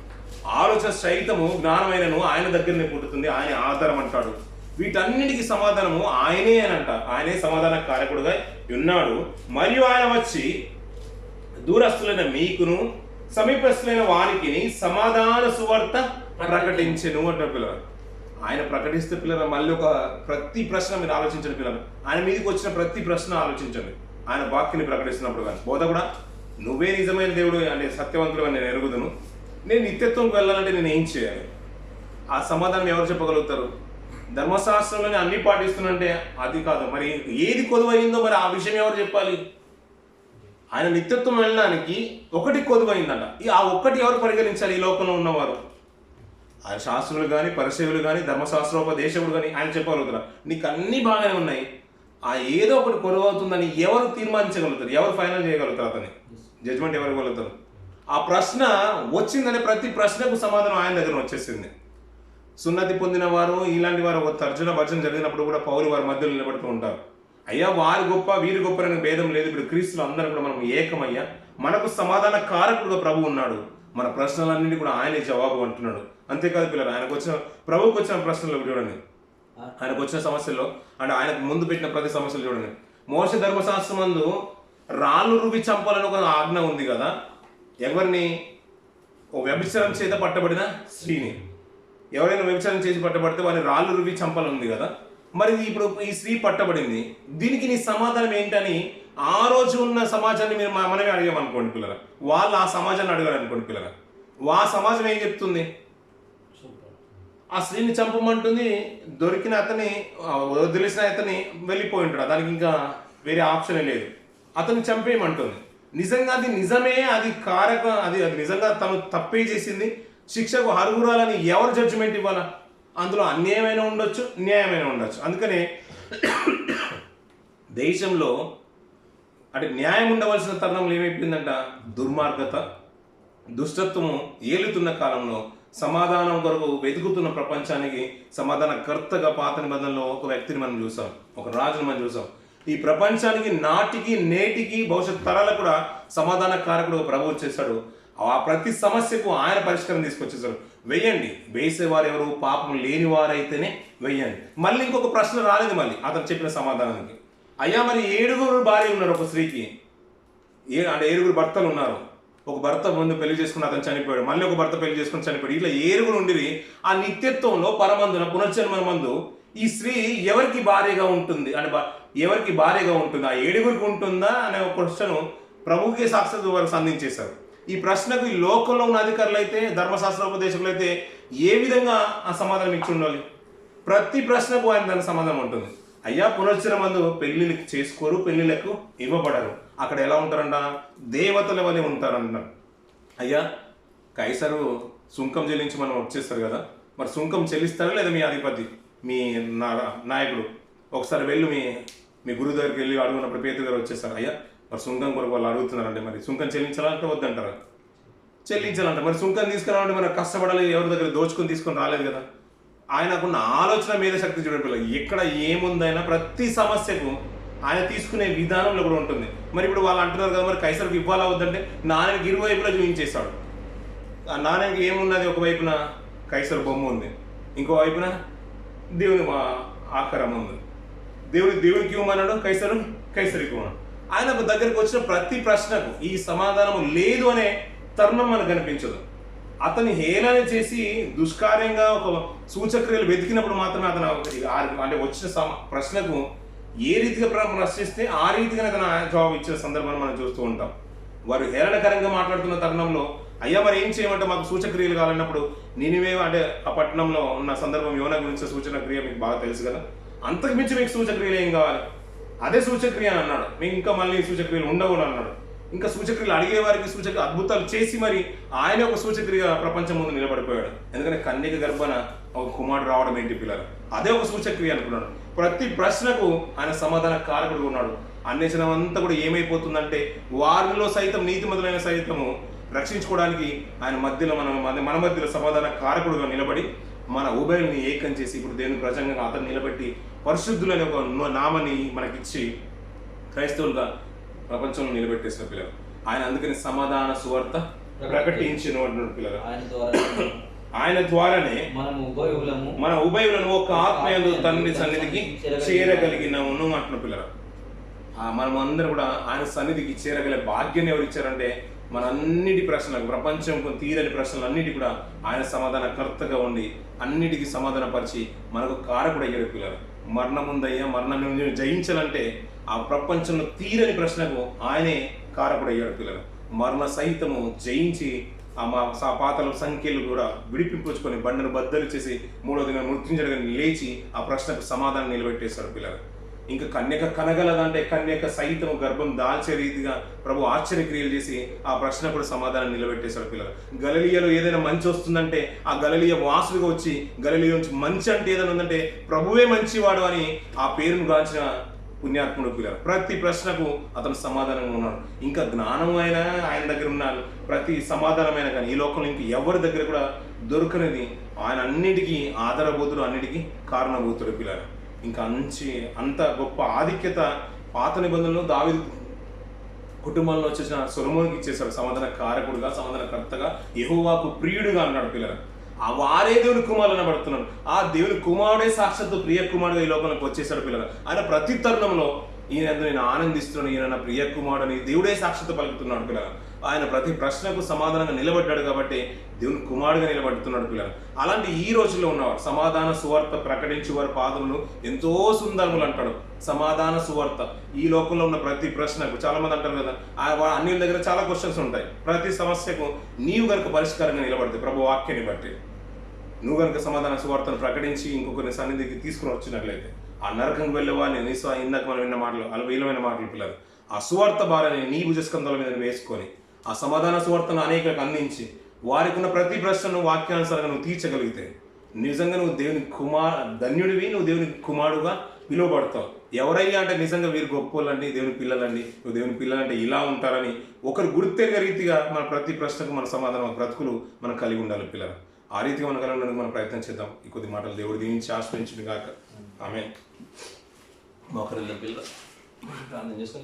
ఆలోచన సైతము జ్ఞానమైనను ఆయన దగ్గరనే పుట్టుతుంది, ఆయన ఆధారం అంటాడు. వీటన్నిటికీ సమాధానము ఆయనే అని అంట. ఆయనే సమాధాన కారకుడుగా ఉన్నాడు. మరియు ఆయన వచ్చి దూరస్తులైన మీకును సమీపస్తులైన వారికి సమాధాన సువార్త ప్రకటించెను అంటారు. పిల్లలు, ఆయన ప్రకటిస్తే పిల్లలు మళ్ళీ ప్రతి ప్రశ్న మీరు ఆలోచించండి. పిల్లలు, ఆయన మీదకి వచ్చిన ప్రతి ప్రశ్న ఆలోచించండి. ఆయన వాక్యాన్ని ప్రకటిస్తున్నప్పుడు కానీ బోధ కూడా నువ్వే నిజమైన దేవుడు అంటే సత్యవంతుడు అని నేను ఎరుగుదును, నేను నిత్యత్వంకి వెళ్ళాలంటే నేను ఏం చేయాలి? ఆ సమాధానం ఎవరు చెప్పగలుగుతారు? ధర్మశాస్త్రంలోనే అన్ని పాటిస్తున్నంటే అది కాదు. మరి ఏది కొదువైందో మరి ఆ విషయం ఎవరు చెప్పాలి? ఆయన నిత్యత్వం వెళ్ళడానికి ఒకటి కొదువైందంట. ఆ ఒక్కటి ఎవరు పరిగణించాలి? ఈ లోకంలో ఉన్నవారు. ఆయన శాస్త్రులు కానీ, పరిసేవులు కానీ, ధర్మశాస్త్రోపదేశకుడు కానీ ఆయన చెప్పగలుగుతారు నీకు అన్నీ బాగానే ఉన్నాయి, ఆ ఏదో ఒకటి కొరవవుతుందని ఎవరు తీర్మానించగలుగుతారు? ఎవరు ఫైనల్ చేయగలుగుతారు? అతని జడ్జ్మెంట్ ఎవరు ఇవ్వగలుగుతారు? ఆ ప్రశ్న వచ్చిందనే ప్రతి ప్రశ్నకు సమాధానం ఆయన దగ్గర వచ్చేసింది. సున్నతి పొందిన వారు ఇలాంటి వారు ఒక తర్జన భర్జన జరిగినప్పుడు కూడా పౌలు వారి మధ్యలో నిలబడుతూ ఉంటారు. అయ్యా వారి గొప్ప వీరి గొప్ప అనే భేదం లేదు, ఇప్పుడు క్రీస్తులు అందరూ కూడా మనం ఏకమయ్యా, మనకు సమాధాన కారకుడుగా ప్రభు ఉన్నాడు, మన ప్రశ్నలన్నింటి కూడా ఆయనే జవాబు అంటున్నాడు. అంతేకాదు పిల్లలు, ప్రభువుకు వచ్చిన ప్రశ్నలు చూడండి, ఆయనకు వచ్చిన సమస్యల్లో అంటే ఆయనకు ముందు పెట్టిన ప్రతి సమస్యలు చూడండి. మోషే ధర్మశాస్త్రం మందు రాళ్ళు రువి చంపాలని ఒక ఆజ్ఞ ఉంది కదా. ఎవరిని? ఓ వ్యభిచారం చేత పట్టబడిన స్త్రీని. ఎవరైనా వ్యభిచారం చేసి పట్టబడితే వారిని రాళ్ళు రువి చంపాలని ఉంది కదా. మరి ఇప్పుడు ఈ స్త్రీ పట్టబడింది, దీనికి నీ సమాధానం ఏంటని ఆ రోజు ఉన్న సమాజాన్ని మీరు మనమే అడిగామనుకోండి పిల్లలు, వాళ్ళు ఆ సమాజాన్ని అడిగారు అనుకోండి పిల్లలు, ఆ సమాజం ఏం చెప్తుంది? ఆ స్త్రీని చంపమంటుంది, దొరికిన అతని వదిలేసిన అతని వెళ్ళిపోయి ఉంటాడు, దానికి ఇంకా వేరే ఆప్షనే లేదు, అతన్ని చంపేయమంటుంది. నిజంగా అది నిజమే, అది అది నిజంగా తను తప్పే చేసింది, శిక్షకు అర్హురాలని ఎవరు జడ్జిమెంట్ ఇవ్వాలా? అందులో అన్యాయమైన ఉండొచ్చు, న్యాయమైన ఉండొచ్చు. అందుకనే దేశంలో అంటే న్యాయం ఉండవలసిన తరుణంలో ఏమైపోయిందంట? దుర్మార్గత, దుష్టత్వము ఏలుతున్న కాలంలో సమాధానం కొరకు వెతుకుతున్న ప్రపంచానికి సమాధానకర్తగా పాత నిబంధనలో ఒక వ్యక్తిని మనం చూసాం, ఒక రాజుని మనం చూసాం. ఈ ప్రపంచానికి నాటికి నేటికి భవిష్యత్ తరాలకు కూడా సమాధాన కారకుడు ప్రభు వచ్చేసాడు. ఆ ప్రతి సమస్యకు ఆయన పరిష్కారం తీసుకొచ్చేసాడు. వెయ్యండి, వేసేవారు ఎవరు? పాపం లేని వారైతేనే వెయ్యండి. మళ్ళీ ఇంకొక ప్రశ్న రాలేదు మళ్ళీ అతను చెప్పిన సమాధానానికి. అయ్యా మరి 7 భార్య ఉన్నారు ఒక స్త్రీకి, అంటే 7 భర్తలు ఉన్నారు. ఒక భర్త ముందు పెళ్లి చేసుకుని అతను చనిపోయాడు, మళ్ళీ ఒక భర్త పెళ్లి చేసుకుని చనిపోయాడు. ఇట్లా 7 ఉండి ఆ నిత్యత్వంలో పరమందున పునర్జన్మ మందు ఈ స్త్రీ ఎవరికి భార్యగా ఉంటుంది అంటే ఎవరికి భార్యగా ఉంటుంది? ఆ 7 ఉంటుందా అనే ఒక క్వశ్చన్ ప్రభువుకే సాక్షాత్ వారు సంధించేశారు. ఈ ప్రశ్నకు ఈ లోకంలో ఉన్న అధికారులు అయితే, ధర్మశాస్త్రోపదేశకులు అయితే ఏ విధంగా ఆ సమాధానం ఇచ్చి ఉండాలి? ప్రతి ప్రశ్నకు ఆయన దాని సమాధానం ఉంటుంది. అయ్యా పునర్జన్మ మందు పెళ్లిళ్ళకి చేసుకోరు, పెళ్లిళ్ళకు ఇవ్వబడరు. అక్కడ ఎలా ఉంటారంట? దేవతల వలె ఉంటారంట. అయ్యా కైసరు సుంకం చెల్లించి మనం వచ్చేస్తారు కదా, మరి సుంకం చెల్లిస్తారా లేదా మీ అధిపతి, మీ నాయకుడు? ఒకసారి వెళ్ళి మీ గురువు దగ్గరికి వెళ్ళి అడుగున్నప్పుడు పేతురు గారు వచ్చేస్తారు, అయ్యా మరి సుంకం కొరకు వాళ్ళు అడుగుతున్నారంటే మరి సుంకం చెల్లించాలంటే వద్దంటారా? చెల్లించాలంట. మరి సుంకం తీసుకురావాలంటే మరి కష్టపడాలి, ఎవరి దగ్గర దోచుకొని తీసుకొని రాలేదు కదా. ఆయనకున్న ఆలోచన మీద శక్తి చూడండి. ఎక్కడ ఏముందైనా ప్రతి సమస్యకు ఆయన తీసుకునే విధానంలో కూడా ఉంటుంది. మరి ఇప్పుడు వాళ్ళు అంటున్నారు కదా మరి కైసరికి ఇవ్వాలా వద్దంటే నాణ్యానికి ఇరువైపులా చూపించేశాడు. ఆ నాణ్యానికి ఏమున్నది? ఒకవైపున కైసరు బొమ్మ ఉంది, ఇంకో వైపున దేవుని ఆకారం ఉంది. దేవునికి ఇవ్వమన్నాడు, కైసరికి ఇవ్వమన్నాడు. ఆయన దగ్గరికి వచ్చిన ప్రతి ప్రశ్నకు ఈ సమాధానం లేదు అనే తరుణం మనకు కనిపించదు. అతని హేళన చేసి దుష్కార్యంగా ఒక సూచక్రియలు వెతికినప్పుడు మాత్రమే అతను అంటే వచ్చిన ప్రశ్నకు ఏ రీతిగా ప్రశ్నిస్తే ఆ రీతిగా అతను జవాబు ఇచ్చిన సందర్భాన్ని మనం చూస్తూ ఉంటాం. వారు హేళనకరంగా మాట్లాడుతున్న తరుణంలో అయ్యా మరి ఏం చేయమంటే మాకు సూచక్రియలు కావాలన్నప్పుడు నినివే అంటే ఆ పట్టణంలో ఉన్న సందర్భం యోనా గురించి సూచన క్రియ మీకు బాగా తెలుసు కదా. అంతకు మించి మీకు సూచక్రియలు ఏం కావాలి? అదే సూచక్రియ అని అన్నాడు. మీకు ఇంకా మళ్ళీ సూచక్రియలు ఉండవు అన్నాడు. ఇంకా సూచక్రియలు అడిగే వారికి అద్భుతాలు చేసి మరి ఆయన ఒక సూచక్రియ ప్రపంచం ముందు నిలబడిపోయాడు. ఎందుకంటే కన్యక గర్భన ఒక కుమారుడు రావడం ఏంటి పిల్లలు, అదే ఒక సూచక్రియ అనుకున్నాడు. ప్రతి ప్రశ్నకు ఆయన సమాధాన కారకుడు ఉన్నాడు. అన్వేషణ అంతా కూడా ఏమైపోతుందంటే వారిలో సైతం నీతిమంతులైన సైతము రక్షించుకోవడానికి ఆయన మధ్యలో మన మధ్యలో సమాధాన కారకుడుగా నిలబడి మన ఉభయుల్ని ఏకం చేసి ఇప్పుడు దేవుని ప్రజంగా అతను నిలబెట్టి పరిశుద్ధులని ఒక నామని మనకిచ్చి క్రైస్తవులుగా ప్రపంచంలో నిలబెట్టేసిన పిల్లలు ఆయన. అందుకని సమాధాన సువార్త ప్రకటించిన పిల్లలు ఆయన ద్వారానే మన ఉభయులను ఒక ఆత్మయందు తండ్రి సన్నిధికి చేరగలిగినాము అంటున్న పిల్లలు. మనం అందరూ కూడా ఆయన సన్నిధికి చేరగలిగే భాగ్యాన్ని ఎవరు ఇచ్చారంటే మన అన్నిటి ప్రశ్నలకు, ప్రపంచం తీరని ప్రశ్నలు అన్నిటి కూడా ఆయన సమాధానకర్తగా ఉండి అన్నిటికీ సమాధానపరిచి మనకు కారకుడు అయ్యాడు పిల్లలు. మరణం ఉందయ్యా, మరణాన్ని జయించాలంటే ఆ ప్రపంచంలో తీరని ప్రశ్నకు ఆయనే కారకుడు అయ్యాడు పిల్లలు. మరణ సహితము జయించి ఆ పాతల సంఖ్యలు కూడా విడిపింపుచ్చుకొని బండను బద్దలు చేసి 3వ దినం మృత్యుంజడగా లేచి ఆ ప్రశ్నకు సమాధానం నిలబెట్టేశాడు పిల్లలు. ఇంకా కన్యక కనగలదంటే కన్యక సైతం గర్భం దాల్చే రీతిగా ప్రభు ఆశ్చర్యక్రియలు చేసి ఆ ప్రశ్న కూడా సమాధానం నిలబెట్టేశాడు పిల్లలు. గలిలియలో ఏదైనా మంచి వస్తుందంటే ఆ గలిలియ వాసులుగా వచ్చి గలిలియ నుంచి మంచి అంటే ఏదైనా ఉందంటే ప్రభువే మంచివాడు అని ఆ పేరును గాంచిన పుణ్యాత్ముడు పిల్లలు. ప్రతి ప్రశ్నకు అతను సమాధానంగా ఉన్నాడు. ఇంకా జ్ఞానం అయినా ఆయన దగ్గర ఉన్నాడు, ప్రతి సమాధానమైన కానీ ఈ లోకంలో ఇంక ఎవరి దగ్గర కూడా దొరకనిది ఆయన అన్నిటికీ ఆధారభూతుడు, అన్నిటికీ కారణభూతుడు పిల్లలు. ఇంకా అంత గొప్ప ఆధిక్యత పాత నిబంధనలో దావీదు కుటుంబంలో వచ్చేసిన సొలొమోనుకి ఇచ్చేశాడు. సమాధాన కారకుడుగా, సమాధానకర్తగా, యెహోవాకు ప్రియుడుగా అన్నాడు పిల్లలు. ఆ వారే దేవుని కుమారుడు అనబడుతున్నాడు. ఆ దేవుని కుమారుడే సాక్షాత్తు ప్రియ కుమారుడుగా ఈ లోకంలోకి వచ్చేసాడు పిల్లలు. ఆయన ప్రతి తరుణంలో ఈయన నేను ఆనందిస్తున్నాను, ఈయన నా ప్రియ కుమారుడని దేవుడే సాక్షాత్తు పలుకుతున్నాడు పిల్లలు. ఆయన ప్రతి ప్రశ్నకు సమాధానంగా నిలబడ్డాడు కాబట్టి దేవుని కుమారుడుగా నిలబడుతున్నాడు పిల్లలు. అలాంటి ఈ రోజుల్లో ఉన్నవారు సమాధాన సువార్త ప్రకటించే వారి పాదములు ఎంతో సుందరములు అంటాడు. సమాధాన సువార్త ఈ లోకంలో ఉన్న ప్రతి ప్రశ్నకు చాలా మంది అంటారు కదా, అన్ని దగ్గర చాలా క్వశ్చన్స్ ఉంటాయి. ప్రతి సమస్యకు నీవు కనుక పరిష్కారంగా నిలబడితే ప్రభు వాక్యాన్ని బట్టి నువ్వు కనుక సమాధాన సువార్తను ప్రకటించి ఇంకొకరిని సన్నిధికి తీసుకుని వచ్చినట్లయితే ఆ నరకంకి వెళ్ళే వాడిని ఇందాక మనం విన్న మాటలు అలవీలమైన మాటలు పిల్లలు, ఆ సువార్త భారాన్ని నీ భుజస్కంధాల మీద వేసుకొని ఆ సమాధాన సువార్తను అనేకలకు అందించి వారికి ఉన్న ప్రతి ప్రశ్నను వాక్యానుసారంగా నువ్వు తీర్చగలిగితే నిజంగా నువ్వు దేవుని ధన్యుడివి, నువ్వు దేవుని కుమారుడుగా పిలువబడతావు. ఎవరయ్యా అంటే నిజంగా వీరు గొప్పోళ్ళండి, దేవుని పిల్లలండి, నువ్వు దేవుని పిల్లలంటే ఇలా ఉంటారని ఒకరు గుర్తెరిగే రీతిగా మన ప్రతి ప్రశ్నకు మన సమాధానం బ్రతుకులు మనం కలిగి ఉండాలి పిల్లలు. ఆ రీతిగా మనం కలగడానికి మనం ప్రయత్నం చేద్దాం. ఈ కొద్ది మాటలు దేవుడు దీవించి ఆశ్రయించును గాక. ఆమేన్. మోకరిల్లిన పిల్లలు ప్రార్థన చేసుకొని